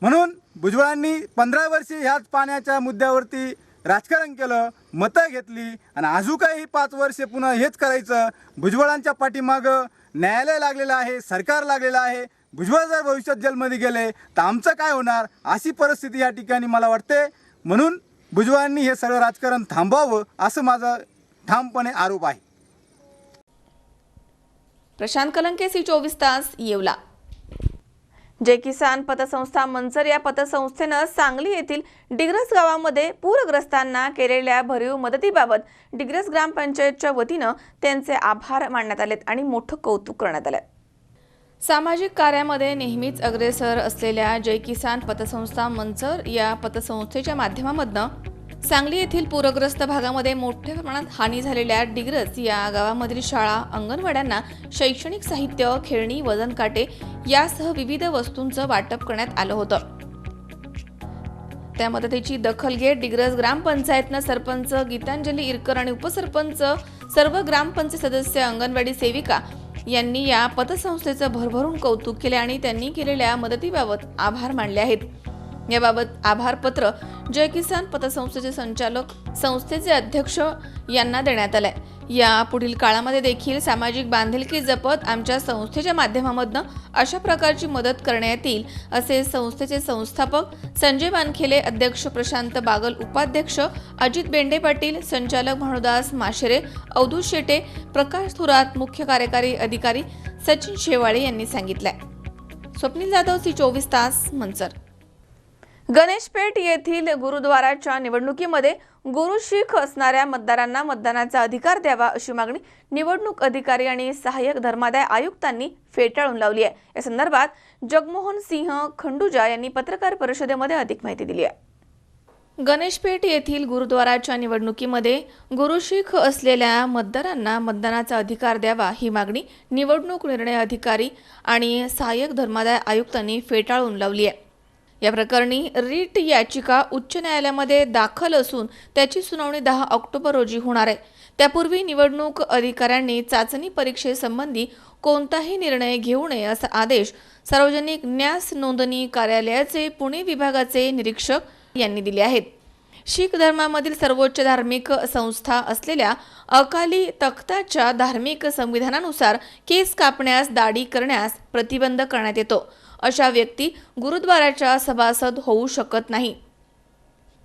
म्हणून भुजबळांनी 15 वर्षे ह्याच पाण्याच्या मुद्द्यावरती राजकारण केलं, मतं घेतली आणि अजून काही 5 वर्षे पुन्हा हेच करायचं. भुजबळांच्या पाठीमागं न्यायालय लागलेलं आहे, सरकार लागलेलं आहे. भुजबळ जर भविष्यात जेलमध्ये गेले तर आमचं काय होणार अशी परिस्थिती या ठिकाणी मला वाटते. म्हणून भुजबळांनी हे सगळं राजकारण थांबवावं असं माझा ठामपणे आरोप आहे. प्रशांत कलंके, सी24 तास, येवला. जय किसान पतसंस्था मंचर या पतसंस्थेनं सांगली येथील डिग्रस गावामध्ये पूरग्रस्तांना केलेल्या भरीव मदतीबाबत डिग्रस ग्रामपंचायतच्या वतीनं त्यांचे आभार मानण्यात आलेत आणि मोठं कौतुक करण्यात आलं. सामाजिक कार्यामध्ये नेहमीच अग्रेसर असलेल्या जय किसान पतसंस्था मंचर या पतसंस्थेच्या माध्यमामधनं सांगली येथील पूरग्रस्त भागामध्ये मोठ्या प्रमाणात हानी झालेल्या डिग्रस या गावामधील शाळा, अंगणवाड्यांना शैक्षणिक साहित्य, खेळणी, वजन काटे यासह विविध वस्तूंचं वाटप करण्यात आलं होतं. त्या मदतीची दखल घेत डिग्रस ग्रामपंचायतनं सरपंच गीतांजली इरकर आणि उपसरपंच, सर्व ग्रामपंचायत सदस्य, अंगणवाडी सेविका यांनी या पतसंस्थेचं भरभरून कौतुक केले आणि त्यांनी केलेल्या मदतीबाबत आभार मानले आहेत. याबाबत आभारपत्र जय किसान पतसंस्थेचे संचालक, संस्थेचे अध्यक्ष यांना देण्यात आलंय. या पुढील काळामध्ये देखील सामाजिक बांधिलकी जपत आमच्या संस्थेच्या माध्यमामधून अशा प्रकारची मदत करण्यात येईल असे संस्थेचे संस्थापक संजय वानखेले, अध्यक्ष प्रशांत बागल, उपाध्यक्ष अजित बेंडे पाटील, संचालक भानुदास माशेरे, अवधूत शेटे, प्रकाश थोरात, मुख्य कार्यकारी अधिकारी सचिन शेवाळे यांनी सांगितलंय. स्वप्नील जाधव, सी24 तास, मंचर. गणेशपेठ येथील गुरुद्वाराच्या निवडणुकीमध्ये गुरु शीख असणाऱ्या मतदारांना मतदानाचा अधिकार द्यावा अशी मागणी निवडणूक अधिकारी आणि सहाय्यक धर्मादाय आयुक्तांनी फेटाळून लावली आहे। या संदर्भात जगमोहन सिंह खंडूजा यांनी पत्रकार परिषदेमध्ये अधिक माहिती दिली आहे। गणेशपेठ येथील गुरुद्वाराच्या निवडणुकीमध्ये गुरु शीख असलेल्या मतदारांना मतदानाचा अधिकार द्यावा ही मागणी निवडणूक निर्णय अधिकारी आणि सहाय्यक धर्मादाय आयुक्तांनी फेटाळून लावली आहे। या प्रकरणी रीट याचिका उच्च न्यायालयामध्ये दाखल असून त्याची सुनावणी 10 ऑक्टोबर रोजी होणार आहे। त्यापूर्वी निवडणूक अधिकाऱ्यांनी चाचणी परीक्षेसंबंधी कोणताही निर्णय घेऊ नये असा आदेश सार्वजनिक न्यास नोंदणी कार्यालयाचे पुणे विभागाचे निरीक्षक यांनी दिले आहेत। शीख धर्मामधील सर्वोच्च धार्मिक संस्था असलेल्या अकाली तख्ताच्या धार्मिक संविधानानुसार केस कापण्यास, दाढी करण्यास प्रतिबंध करण्यात येतो। अशा व्यक्ती गुरुद्वाराच्या सभासद होऊ शकत नाही।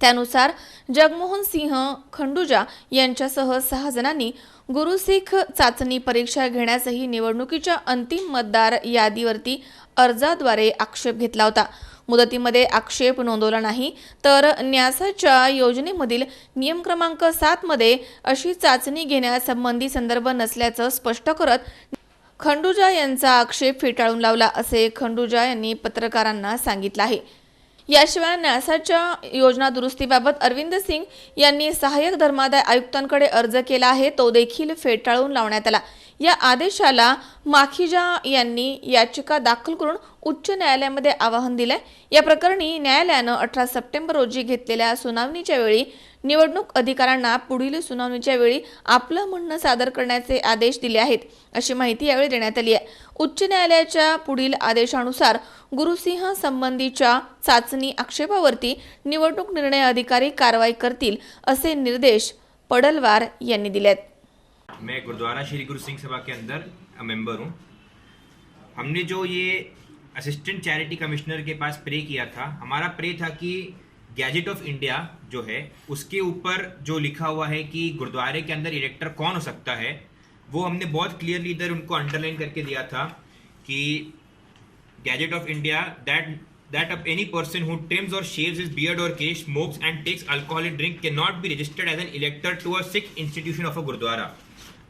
त्यानुसार जगमोहन सिंह खंडूजा यांच्यासह 6 जणांनी गुरु शीख चाचणी परीक्षा घेण्यासही निवडणुकीच्या अंतिम मतदार यादीवरती अर्जाद्वारे आक्षेप घेतला होता। मुदतीमध्ये आक्षेप नोंदवला नाही तर न्यासाच्या योजनेमधील नियम क्रमांक 7 मध्ये अशी चाचणी घेण्यासंबंधी संदर्भ नसल्याचं स्पष्ट करत खंडूजा यांचा आक्षेप फेटाळून लावला असे खंडूजा यांनी पत्रकारांना सांगितलं आहे। याशिवाय न्यासाच्या योजना दुरुस्तीबाबत अरविंद सिंग यांनी सहाय्यक धर्मादाय आयुक्तांकडे अर्ज केला आहे, तो देखील फेटाळून लावण्यात आला। या आदेशाला माखीजा यांनी याचिका दाखल करून उच्च न्यायालयामध्ये आवाहन दिले। या प्रकरणी न्यायालयानं 18 सप्टेंबर रोजी घेतलेल्या सुनावणीच्या वेळी निवडणूक अधिकाऱ्यांना पुढील सुनावणीच्या वेळी आपलं म्हणणं सादर करण्याचे आदेश दिले आहेत अशी माहिती यावेळी देण्यात आली आहे। उच्च न्यायालयाच्या पुढील आदेशानुसार गुरुसिंह संबंधीच्या चाचणी आक्षेपावरती निवडणूक निर्णय अधिकारी कारवाई करतील असे निर्देश पडलवार यांनी दिले आहेत। मैं गुरुद्वारा श्री गुरु सिंह सभा के अंदर मेंबर हूँ। हमने जो ये असिस्टेंट चैरिटी कमिश्नर के पास प्रे किया था, हमारा प्रे था कि गैजेट ऑफ इंडिया जो है उसके ऊपर जो लिखा हुआ है कि गुरुद्वारे के अंदर इलेक्टर कौन हो सकता है, वो हमने बहुत क्लियरली इधर उनको अंडरलाइन करके दिया था कि gadget of India that of any person who trims or shaves his beard or kesh, smokes and takes alcoholic drink cannot be registered as an elector to a Sikh institution of a gurdwara.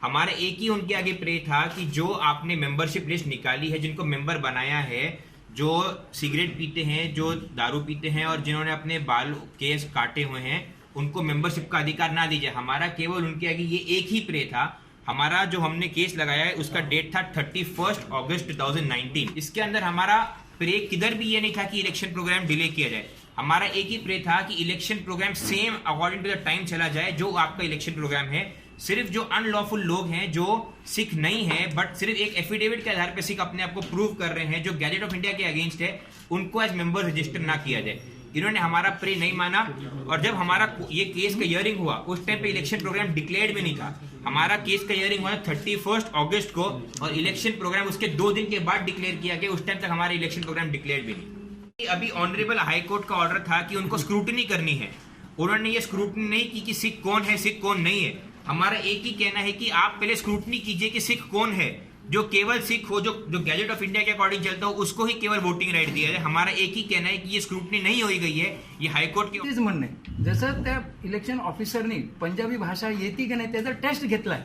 हमारा एक ही उनके आगे प्रे था कि जो आपने membership list निकाली है, जिनको मेंबर बनाया है, जो सिगरेट पीते हैं, जो दारू पीते हैं और जिन्होंने अपने बाल केस काटे हुए हैं, उनको मेंबरशिप का अधिकार ना दीजिए। हमारा केवल उनके आगे ये एक ही प्रे था। हमारा जो हमने केस लगाया है उसका डेट था 31 अगस्त 2019। इसके अंदर हमारा प्रे किधर भी ये नहीं था कि इलेक्शन प्रोग्राम डिले किया जाए। हमारा एक ही प्रे था कि election programme same according to the time चला जाए जो आपका इलेक्शन प्रोग्राम है। सिर्फ जो अनलॉफुल लोग हैं, जो सिख नहीं है बट सिर्फ एक एफिडेविट के आधार पर सिख अपने आप को प्रूव कर रहे हैं, जो gadget of India K against है, उनको एज मेंबर रजिस्टर ना किया जाए। इन्होंने हमारा प्रे नहीं माना और जब हमारा ये केस का हियरिंग हुआ उस टाइम पे इलेक्शन प्रोग्राम डिक्लेयर्ड भी नहीं था। हमारा केस का हियरिंग हुआ 31 अगस्त को और इलेक्शन प्रोग्राम उसके 2 दिन के बाद डिक्लेयर किया गया। उस टाइम तक हमारा इलेक्शन प्रोग्राम डिक्लेयर्ड भी नहीं। अभी ऑनरेबल हाई कोर्ट का ऑर्डर था कि उनको स्क्रूटनी करनी है, उन्होंने ये स्क्रूटनी नहीं की कि सिख कौन है, सिख कौन नहीं है। हमारा एक ही कहना है कि आप पहले स्क्रूटनी कीजिए कि सिख कौन है, जो केवल सिख हो, जो gadget of India K according चलता हो, उसको ही केवल वोटिंग राइट दिया जाए। हमारा एक ही कहना है कि ये स्क्रूटनी नहीं होई गई है, ये हाईकोर्ट के तेच म्हणणं आहे। जसं त्या इलेक्शन ऑफिसरनी पंजाबी भाषा येते की नाही त्याचा टेस्ट घेतलाय।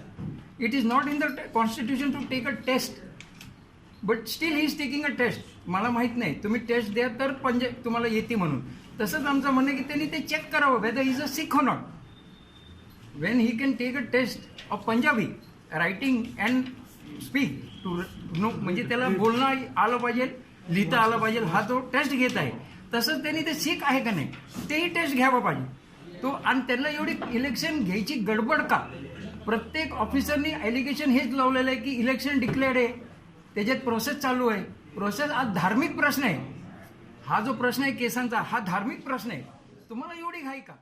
It is not in the constitution to take a test but still he is taking a test. मला माहित नाही, तुम्ही टेस्ट द्या तर तुम्हाला येते म्हणून। तसंच आमचं म्हणणं की त्यांनी ते चेक करावं वेदर इज अ सिख और not. When he can take a test of Punjabi writing and speak to know, म्हणजे त्याला बोलणं आलं पाहिजे, लिहिता आलं पाहिजे, हा तो टेस्ट घेत आहे। तसंच त्यांनी ते सिख आहे का नाही तेही टेस्ट घ्यावं पाहिजे तो। आणि त्यांना एवढी इलेक्शन घ्यायची गडबड का? प्रत्येक ऑफिसरनी एलिगेशन हेच लावलेलं आहे की इलेक्शन डिक्लेअर्ड आहे, त्याच्यात प्रोसेस चालू आहे। प्रोसेस आज धार्मिक प्रश्न आहे, हा जो प्रश्न आहे केसांचा हा धार्मिक प्रश्न आहे, तुम्हाला एवढी घाई का?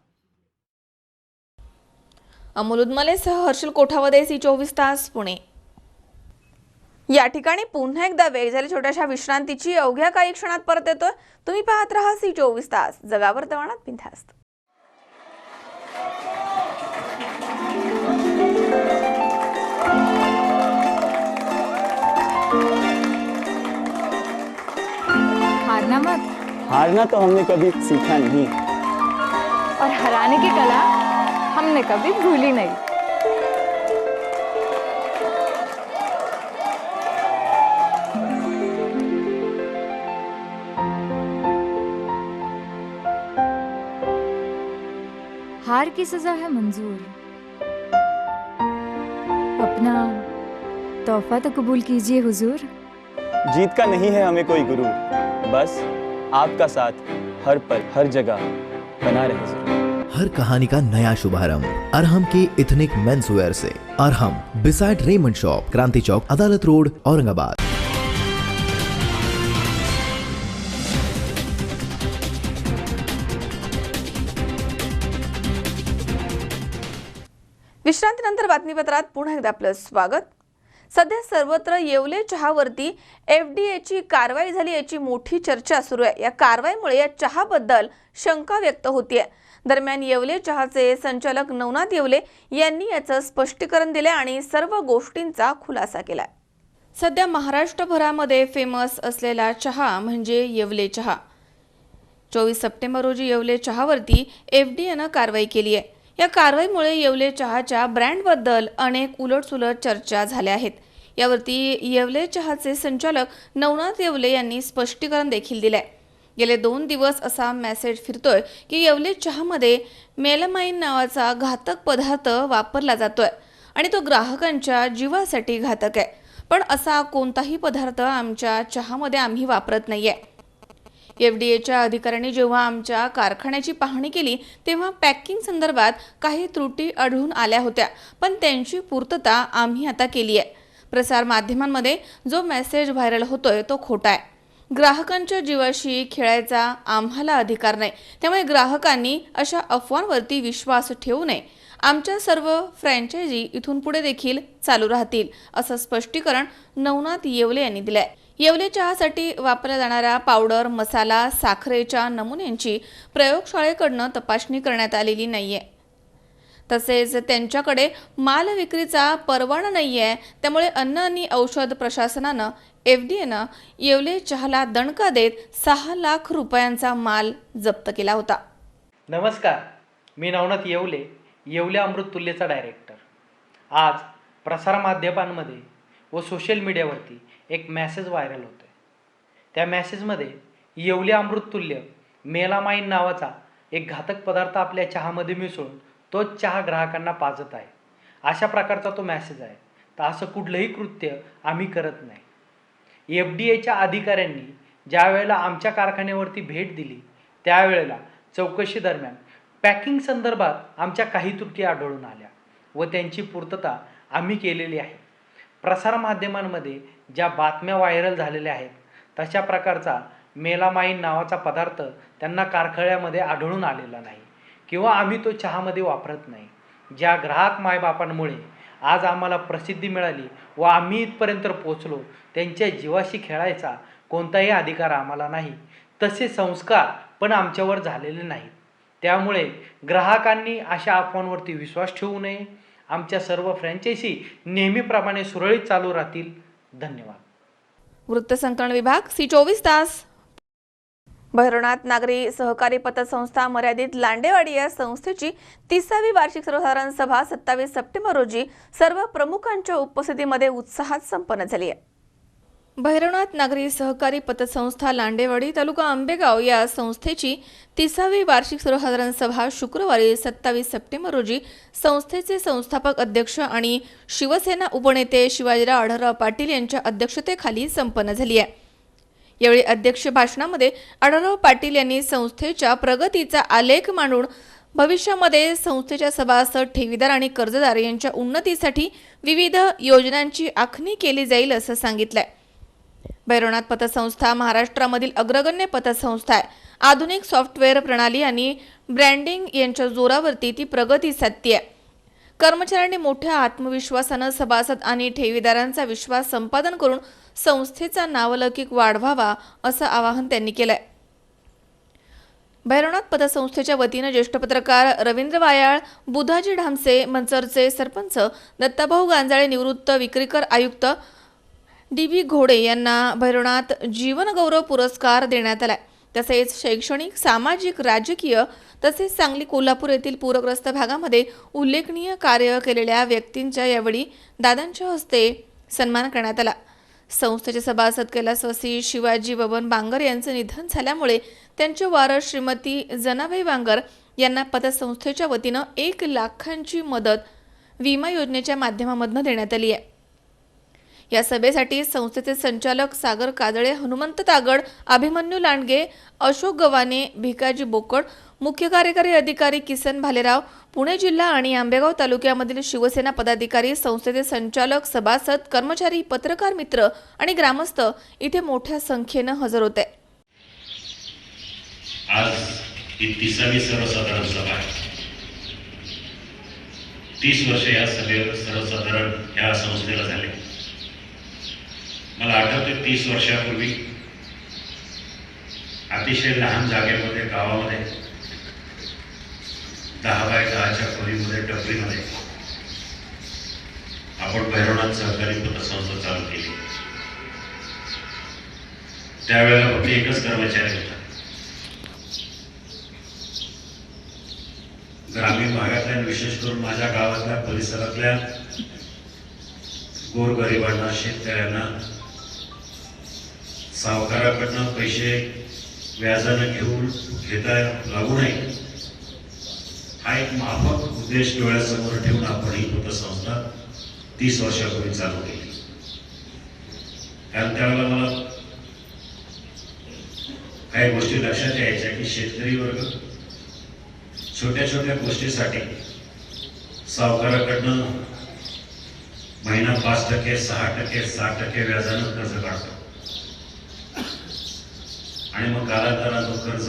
अमोल उदमलेसह हर्षल कोठावदे, C24 तास, पुणे। या ठिकाणी पुन्हा एकदा वेळ झाली छोट्याशा विश्रांतीची। अवघ्या काही क्षणात परत येतोय। तुम्ही पाहत राहा C24 तास, जगावर तवाणात बिनधास्त। हारना मत, हारना तो हमने कभी सीखा नहीं, और हराने की कला हमने कभी भूली नहीं। हार की सजा है मंजूर, अपना तोहफा तो कबूल कीजिए हुजूर। जीत का नहीं है हमें कोई गुरु, बस आपका साथ हर पल हर जगह बना रहे जरूर। हर कहानी का नया शुभारंभ अरहम के इथनिक मेंसवेयर से। अरहम बिसाइड रेमंड शॉप, क्रांति चौक, अदालत रोड, औरंगाबाद। विश्रांतीनंतर बातमीपत्रात पुन्हा एकदा आपलं स्वागत। सध्या सर्वत्र येवले चहावरती एफडीएची कारवाई झाली याची मोठी चर्चा सुरू आहे। या कारवाईमुळे या चहाबद्दल शंका व्यक्त होतीये। दरम्यान येवले चहाचे संचालक नवनाथ येवले यांनी याचं स्पष्टीकरण दिले आणि सर्व गोष्टींचा खुलासा केलाय। सध्या महाराष्ट्रभरामध्ये फेमस असलेला चहा म्हणजे येवले चहा। 24 सप्टेंबर रोजी येवले चहावरती एफडीएनं कारवाई केली आहे। या कारवाईमुळे येवले चहाच्या ब्रँडबद्दल अनेक उलटसुलट चर्चा झाल्या आहेत। यावरती येवले चहाचे संचालक नवनाथ येवले यांनी स्पष्टीकरण देखील दिले। गेले 2 दिवस असा मेसेज फिरतोय की येवले चहामध्ये मेलामाइन नावाचा घातक पदार्थ वापरला जातोय आणि तो ग्राहकांच्या जीवासाठी घातक आहे, पण असा कोणताही पदार्थ आमच्या चहामध्ये आम्ही वापरत नाहीये। एफडीएच्या अधिकाऱ्यांनी जेव्हा आमच्या कारखान्याची पाहणी केली तेव्हा पॅकिंग संदर्भात काही त्रुटी आढळून आल्या होत्या, पण त्यांची पूर्तता आम्ही आता केली आहे। प्रसार माध्यमांमध्ये जो मेसेज व्हायरल होतोय तो खोटा आहे। ग्राहकांच्या जीवाशी खेळायचा आम्हाला अधिकार नाही, त्यामुळे ग्राहकांनी अशा अफवांवरती विश्वास ठेवू नये। आमच्या सर्व फ्रँचायझी इथून पुढे देखील चालू राहतील, असं स्पष्टीकरण नवनाथ येवले यांनी दिले आहे। येवले चहासाठी वापरला जाणारा पावडर, मसाला, साखरेच्या नमुन्यांची प्रयोगशाळेकडून तपासणी करण्यात आलेली नाहीये। तसेच त्यांच्याकडे माल विक्रीचा परवाना नाहीये, त्यामुळे अन्न आणि औषध प्रशासनानं एफडीएनं येवले चहाला दणका देत 6 लाख रुपयांचा माल जप्त केला होता। नमस्कार, मी नवनाथ येवले, येवले अमृततुल्यचा डायरेक्टर। आज प्रसारमाध्यमांमध्ये व सोशल मीडियावरती एक मेसेज व्हायरल होतो आहे। त्या मेसेजमध्ये येवले अमृततुल्य मेलामाइन नावाचा एक घातक पदार्थ आपल्या चहामध्ये मिसळून तोच चहा ग्राहकांना पाजत आहे, अशा प्रकारचा तो मेसेज आहे। तर असं कुठलंही कृत्य आम्ही करत नाही। एफडीएच्या अधिकाऱ्यांनी ज्या वेळेला आमच्या कारखान्यावरती भेट दिली त्यावेळेला चौकशी दरम्यान पॅकिंग संदर्भात आमच्या काही त्रुटी आढळून आल्या व त्यांची पूर्तता आम्ही केलेली आहे। प्रसारमाध्यमांमध्ये ज्या बातम्या व्हायरल झालेल्या आहेत तशा प्रकारचा मेलामाइन नावाचा पदार्थ त्यांना कारखान्यामध्ये आढळून आलेला नाही किंवा आम्ही तो चहामध्ये वापरत नाही। ज्या ग्राहक मायबापांमुळे आज आम्हाला प्रसिद्धी मिळाली व आम्ही इथपर्यंत पोहोचलो, त्यांच्या जीवाशी खेळायचा कोणताही अधिकार आम्हाला नाही, तसे संस्कार पण आमच्यावर झालेले नाहीत। त्यामुळे ग्राहकांनी अशा अफवांवरती विश्वास ठेवू नये। आमच्या सर्व फ्रँचायझी नेहमीप्रमाणे सुरळीत चालू राहतील। धन्यवाद। वृत्तसंकलन विभाग C24 तास। भैरवनाथ नागरी सहकारी पतसंस्था मर्यादित लांडेवाडी या संस्थेची 30वी वार्षिक सर्वसाधारण सभा 27 सप्टेंबर रोजी सर्व प्रमुखांच्या उपस्थितीमध्ये उत्साहात संपन्न झाली आहे। भैरवनाथ नागरी सहकारी पतसंस्था लांडेवाडी तालुका आंबेगाव या संस्थेची 30वी वार्षिक सर्वसाधारण सभा शुक्रवारी 27 सप्टेंबर रोजी संस्थेचे संस्थापक अध्यक्ष आणि शिवसेना उपनेते शिवाजीराव आढळराव पाटील यांच्या अध्यक्षतेखाली संपन्न झाली आहे। यावेळी अध्यक्ष भाषणामध्ये आढळराव पाटील यांनी संस्थेच्या प्रगतीचा आलेख मांडून भविष्यामध्ये संस्थेच्या सभासद, ठेवीदार आणि कर्जदार यांच्या उन्नतीसाठी विविध योजनांची आखणी केली जाईल असं सांगितलंय। भैरवनाथ पतसंस्था महाराष्ट्रामधील अग्रगण्य पतसंस्था आहे। आधुनिक सॉफ्टवेअर प्रणाली आणि ब्रँडिंग यांच्या जोरावरती ती प्रगती साधते। कर्मचाऱ्यांनी मोठ्या आत्मविश्वासानं सभासद आणि ठेवीदारांचा विश्वास संपादन करून संस्थेचा नावलौकिक वाढवावा असं आवाहन त्यांनी केलंय। भैरवनाथ पतसंस्थेच्या वतीनं ज्येष्ठ पत्रकार रवींद्र वायाळ, बुधाजी ढामसे, मंचरचे सरपंच दत्ताभाऊ गांजाळे, निवृत्त विक्रीकर आयुक्त DB घोडे यांना भैरवनाथ जीवन गौरव पुरस्कार देण्यात आलाय। तसेच शैक्षणिक, सामाजिक, राजकीय तसेच सांगली, कोल्हापूर येथील पूरग्रस्त भागामध्ये उल्लेखनीय कार्य केलेल्या व्यक्तींच्या यावेळी दादांच्या हस्ते सन्मान करण्यात आला. संस्थेचे सभासद कैलासवासी शिवाजी बबन बांगर यांचे निधन झाल्यामुळे त्यांचे वारस श्रीमती जनाबाई बांगर यांना पतसंस्थेच्या वतीनं 1 लाखांची मदत विमा योजनेच्या माध्यमामधून देण्यात आली आहे. या सभेसाठी संस्थेचे संचालक सागर काजळे, हनुमंत तागड, अभिमन्यू लांडगे, अशोक गव्हाणे, भिकाजी बोकड, मुख्य कार्यकारी अधिकारी किसन भालेराव, पुणे जिल्हा आणि आंबेगाव तालुक्यामधील शिवसेना पदाधिकारी, संस्थेचे संचालक, सभासद, कर्मचारी, पत्रकार मित्र आणि ग्रामस्थ इथे मोठ्या संख्येने हजर होते. आज ही 30वी सर्वसाधारण सभा आहे. 30 वर्ष या सभेवर सर्वसाधारण या संस्थेला झाले. मला आठवते 30 वर्षापूर्वी अतिशय लहान जागेमध्ये, गावामध्ये 10 बाय 10च्या खोलीमध्ये, टपरीमध्ये आपण भैरवनाथ सहकारी पतसंस्था चालू केली. त्यावेळेला फक्त एकच कर्मचारी होता. ग्रामीण भागातल्या, विशेष करून माझ्या गावातल्या परिसरातल्या गोरगरिबांना, शेतकऱ्यांना सावकाराकडनं पैसे व्याजानं घेता लागू नये हा एक माफक उद्देश डोळ्यासमोर ठेवून आपण ही पतसंस्था 30 वर्षापूर्वी चालू केली. कारण त्यावेळेला मला काही गोष्टी लक्षात यायच्या की शेतकरी वर्ग छोट्या छोट्या गोष्टीसाठी सावकाराकडनं महिना 5%, 6%, 7% व्याजानं कर्ज काढतो आणि मग कालांतरानं कर्ज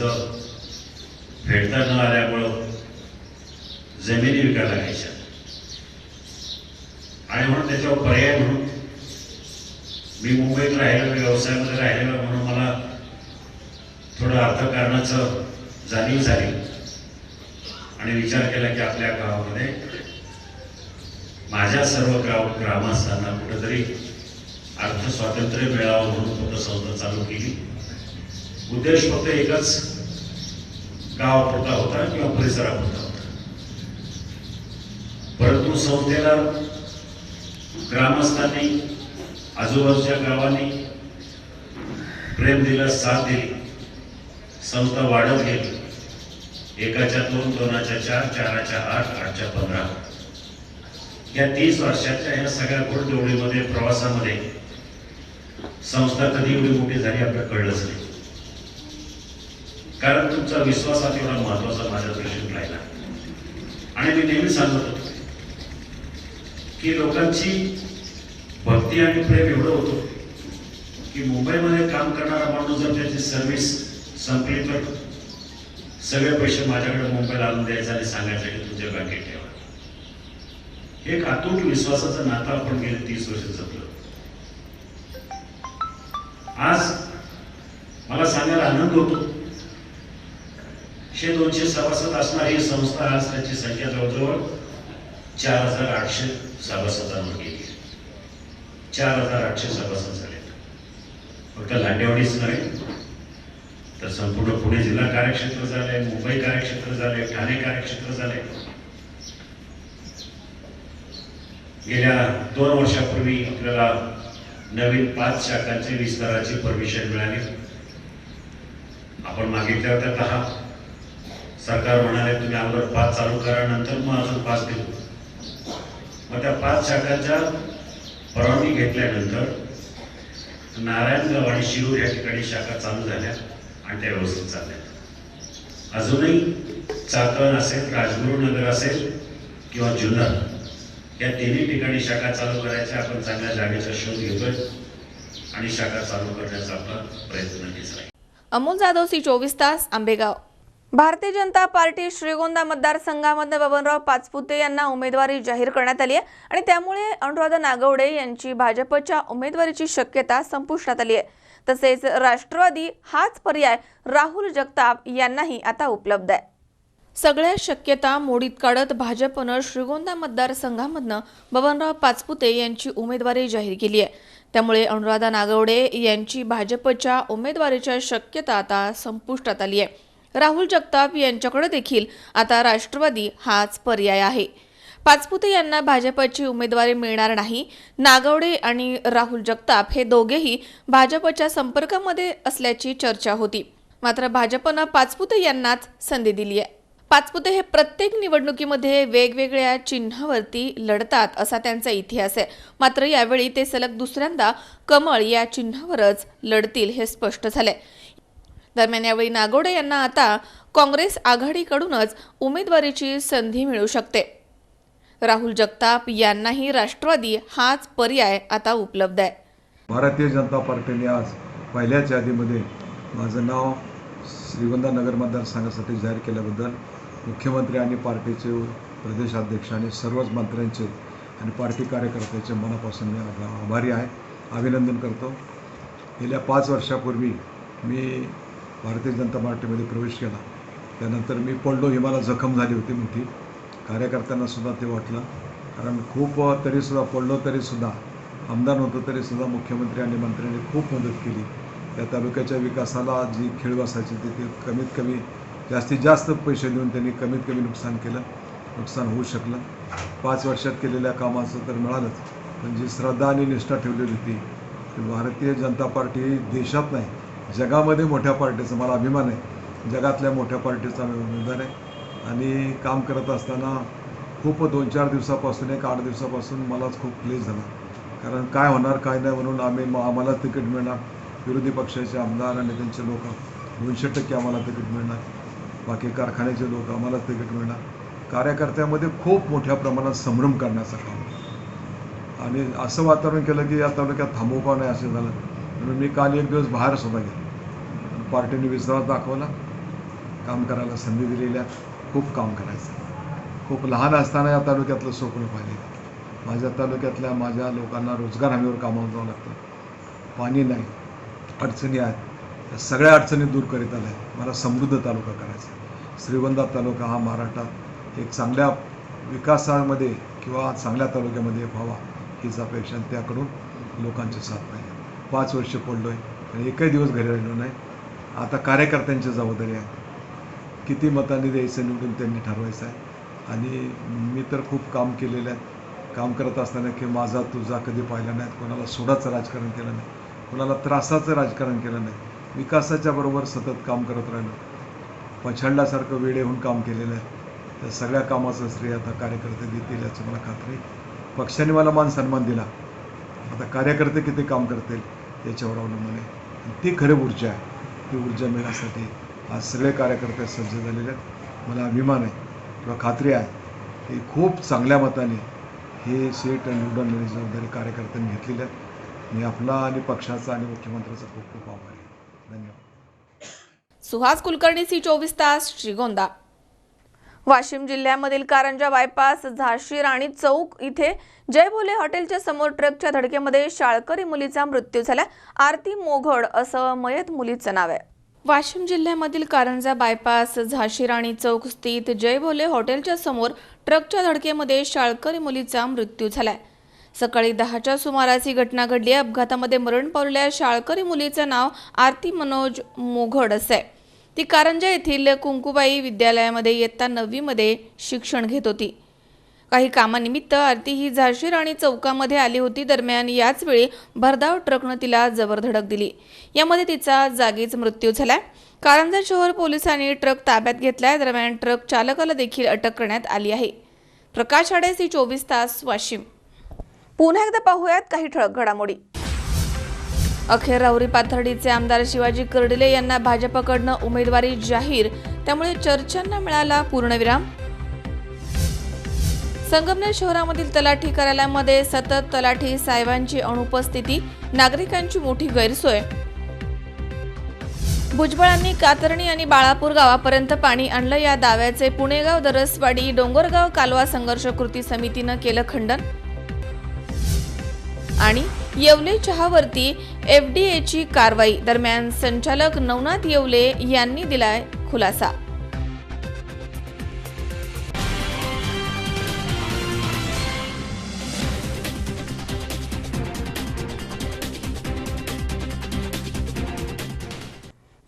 फेडता न आल्यामुळं जमिनी विकायला लागायच्या. आणि म्हणून त्याच्यावर पर्याय म्हणून मी मुंबईत राहिलेलो, व्यवसायामध्ये राहिलेलो म्हणून मला थोडं अर्थकारणाचं जाणीव झाली आणि विचार केला की आपल्या गावामध्ये माझ्या सर्व ग्रामस्थांना कुठेतरी अर्थ स्वातंत्र्य मिळावं म्हणून पतसंस्था चालू केली. उद्देश फक्त एकच, गावापुरता होता किंवा परिसरापुरता होता. परंतु संस्थेला ग्रामस्थांनी, आजूबाजूच्या गावांनी प्रेम दिलं, साथ दिली. संस्था वाढत गेली. 1च्या 2, 2च्या 4, 4च्या 8, 8च्या 15. या 30 वर्षाच्या या सगळ्या घोडदौडीमध्ये, प्रवासामध्ये संस्था कधी एवढी मोठी झाली आपल्याला कळलंच नाही. कारण तुमचा विश्वास हा तेवढा महत्वाचा माझ्या दृष्टीने राहिला. आणि मी नेहमी सांगत होतो की लोकांची भक्ती आणि प्रेम एवढं होतं की मुंबईमध्ये काम करणारा माणूस जर त्याची सर्व्हिस संपली तर सगळे पैसे माझ्याकडे मुंबईला आणून द्यायचे आणि सांगायचं की तुमच्या बँकेत ठेवा. एक अतूट विश्वासाचं नातं आपण गेले 30 वर्ष जपलं. आज मला सांगायला आनंद होतो 100-200 सभासद असणारी ही संस्था आज त्याची संख्या जवळजवळ 4800 सभासदांवर गेली. 4800 सभासद झाले. फक्त लांडेवाडीच नव्हे तर संपूर्ण पुणे जिल्हा कार्यक्षेत्र झाले, मुंबई कार्यक्षेत्र झाले, ठाणे कार्यक्षेत्र झाले. गेल्या 2 वर्षापूर्वी आपल्याला नवीन 5 शाखांचे विस्ताराची परमिशन मिळाली. आपण मागितल्या होत्या 10. सरकार म्हणाले तुम्ही अगोदर 5 चालू करा, नंतर मग अजून 5 देऊ. मग त्या 5 शाखांच्या परवानगी घेतल्यानंतर नारायणगाव आणि शिरूर या ठिकाणी शाखा चालू झाल्या आणि त्या व्यवस्थित चालल्या. अजूनही चाकण असेल, राजगुरुनगर असेल किंवा जुन्नर या 3ही ठिकाणी शाखा चालू करायच्या. आपण चांगल्या जागेचा शोध घेतोय आणि शाखा चालू करण्याचा आपला प्रयत्न नक्कीच आहे. अमोल जाधव, C24 तास, आंबेगाव. भारतीय जनता पार्टी श्रीगोंदा मतदारसंघामध्ये बबनराव पाचपुते यांना उमेदवारी जाहीर करण्यात आली आहे आणि त्यामुळे अनुराधा नागवडे यांची भाजपच्या उमेदवारीची शक्यता संपुष्टात आली आहे. तसेच राष्ट्रवादी हाच पर्याय राहुल जगताप यांनाही आता उपलब्ध आहे. सगळ्या शक्यता मोडीत काढत भाजपनं श्रीगोंदा मतदारसंघामधनं बबनराव पाचपुते यांची उमेदवारी जाहीर केली आहे. त्यामुळे अनुराधा नागवडे यांची भाजपच्या उमेदवारीच्या शक्यता आता संपुष्टात आली आहे. राहुल जगताप यांच्याकडे देखील आता राष्ट्रवादी हाच पर्याय आहे. पाचपुते यांना भाजपची उमेदवारी मिळणार नाही. नागवडे आणि राहुल जगताप हे दोघेही भाजपच्या संपर्कामध्ये असल्याची चर्चा होती. मात्र भाजपनं पाचपुते यांनाच संधी दिली आहे. पाचपुते हे प्रत्येक निवडणुकीमध्ये वेगवेगळ्या चिन्हावरती लढतात असा त्यांचा इतिहास आहे. मात्र यावेळी ते सलग दुसऱ्यांदा कमळ या चिन्हावरच लढतील हे स्पष्ट झाले. दरम्यान यावेळी नागवडे यांना आता काँग्रेस आघाडीकडूनच उमेदवारीची संधी मिळू शकते. राहुल जगताप यांनाही राष्ट्रवादी हाच पर्याय आता उपलब्ध आहे. भारतीय जनता पार्टीने आज पहिल्याच यादीमध्ये माझं नाव श्रीगोंदा नगर मतदारसंघासाठी जाहीर केल्याबद्दल मुख्यमंत्री आणि पार्टीचे प्रदेशाध्यक्ष आणि सर्वच मंत्र्यांचे आणि पार्टी कार्यकर्त्यांचे मनापासून मी आभारी आहे, अभिनंदन करतो. गेल्या 5 वर्षापूर्वी मी भारतीय जनता पार्टीमध्ये प्रवेश केला. त्यानंतर मी पडलो, ही मला जखम झाली होती मोठी. कार्यकर्त्यांनासुद्धा ते वाटलं, कारण खूप तरीसुद्धा पडलो तरीसुद्धा आमदार होतो तरीसुद्धा मुख्यमंत्री आणि मंत्र्यांनी खूप मदत केली. त्या तालुक्याच्या विकासाला जी खीळ बसायची ते कमीत कमी जास्तीत जास्त पैसे देऊन त्यांनी कमीत कमी नुकसान केलं. नुकसान होऊ शकलं. 5 वर्षात केलेल्या कामाचं तर मिळालंच, पण जी श्रद्धा आणि निष्ठा ठेवलेली होती ती भारतीय जनता पार्टी देशात नाही जगामध्ये मोठ्या पार्टीचा मला अभिमान आहे. जगातल्या मोठ्या पार्टीचा मी उमेदवार आहे आणि काम करत असताना खूप 2-4 दिवसापासून 1-8 दिवसापासून मलाच खूप क्लेश झाला. कारण काय होणार काय नाही म्हणून आम्हाला तिकीट मिळणार, विरोधी पक्षाचे आमदार आणि त्यांचे लोक 200% आम्हाला तिकीट मिळणार, बाकी कारखान्याचे लोक आम्हाला तिकीट मिळणार. कार्यकर्त्यामध्ये खूप मोठ्या प्रमाणात संभ्रम करण्याचं काम आणि असं वातावरण केलं की या तालुक्यात थांबू का नाही असं झालं. म्हणून मी काल 1 दिवस बाहेर सुद्धा गेलो. पार्टीने विश्वास दाखवला, काम करायला संधी दिलेल्या, खूप काम करायचं. खूप लहान असताना या तालुक्यातलं स्वप्न पाहिलं. माझ्या तालुक्यातल्या माझ्या लोकांना रोजगार हमीवर कामावर जावं लागतं, पाणी नाही, अडचणी आहेत. या सगळ्या अडचणी दूर करीत आल्या. मला समृद्ध तालुका करायचा. श्रीगोंदा तालुका हा महाराष्ट्रात एक चांगल्या विकासामध्ये किंवा चांगल्या तालुक्यामध्ये व्हावा हीच अपेक्षा, त्याकडून लोकांची साथ पाहिजे. 5 वर्ष पडलो आहे आणि एकही दिवस घरी राहिलो नाही. आता कार्यकर्त्यांची जबाबदारी आहे, किती मतांनी द्यायचं निवडून त्यांनी ठरवायचं आहे. आणि मी तर खूप काम केलेलं आहे. काम करत असताना की माझा तुझा कधी पाहिला नाही, कोणाला सोडाचं राजकारण केलं नाही, कोणाला त्रासाचं राजकारण केलं नाही. विकासाच्या बरोबर सतत काम करत राहिलो. पछाडल्यासारखं वेळे होऊन काम केलेलं आहे. त्या सगळ्या कामाचं श्रेय आता कार्यकर्ते देतील याची मला खात्री. पक्षाने मला मान सन्मान दिला, आता कार्यकर्ते किती काम करतील याच्यावर अवलंबून आहे. आणि ती खरी ऊर्जा आहे. ती ऊर्जा मिळण्यासाठी आज सगळे कार्यकर्ते सज्ज झालेले आहेत. मला अभिमान आहे किंवा खात्री आहे की खूप चांगल्या मताने हे सीट निवडून देण्याची जबाबदारी कार्यकर्त्यांनी घेतलेली आहे. मी आपला आणि पक्षाचा आणि मुख्यमंत्र्याचा खूप खूप आभारी आहे. धन्यवाद. सुहास कुलकर्णी, C24 तास, श्रीगोंदा. वाशिम जिल्ह्यामधील कारंजा बायपास झाशी राणी चौक इथे जय भोले हॉटेलच्या समोर ट्रकच्या धडकेमध्ये शाळकरी मुलीचा मृत्यू झाला. आरती मोघड असं मयत मुलीचं नाव आहे. वाशिम जिल्ह्यामधील कारंजा बायपास झाशी राणी चौक स्थित जय भोले हॉटेलच्या समोर ट्रकच्या धडकेमध्ये शाळकरी मुलीचा मृत्यू झालाय. सकाळी 10च्या सुमारास ही घटना घडली. अपघातामध्ये मरण पावलेल्या शाळकरी मुलीचं नाव आरती मनोज मोघड असं आहे. ती कारंजा येथील कुंकुबाई विद्यालयामध्ये इयत्ता 9वी मध्ये शिक्षण घेत होती. काही कामानिमित्त आरती ही झाशी राणी चौकामध्ये आली होती. दरम्यान याच वेळी भरधाव ट्रकनं तिला जबर धडक दिली. यामध्ये तिचा जागीच मृत्यू झालाय. कारंजा शहर पोलिसांनी ट्रक ताब्यात घेतलाय. दरम्यान ट्रक चालकाला देखील अटक करण्यात आली आहे. प्रकाश आडे, C24 तास, वाशिम. पुन्हा एकदा पाहूयात काही ठळक घडामोडी. अखेर राहुरी पाथर्डीचे आमदार शिवाजी कर्डिले यांना भाजपकडनं उमेदवारी जाहीर, त्यामुळे चर्चांना मिळाला पूर्णविराम. संगमनेर शहरामधील तलाठी कार्यालयामध्ये सतत तलाठी साहेबांची अनुपस्थिती, नागरिकांची मोठी गैरसोय. भुजबळांनी कातरणी आणि बाळापूर गावापर्यंत पाणी आणलं, या दाव्याचे पुणेगाव, दरसवाडी, डोंगरगाव कालवा संघर्ष कृती समितीनं केलं खंडन. आणि येवले चहावरती FDAची कारवाई, दरम्यान संचालक नवनाथ येवले यांनी दिलाय खुलासा.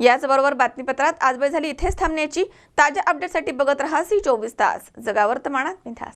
याचबरोबर बातमीपत्रात आज वेळ झाली इथेच थांबण्याची. ताज्या अपडेटसाठी बघत रहा C24 तास. जगावर्तमानात मिठास.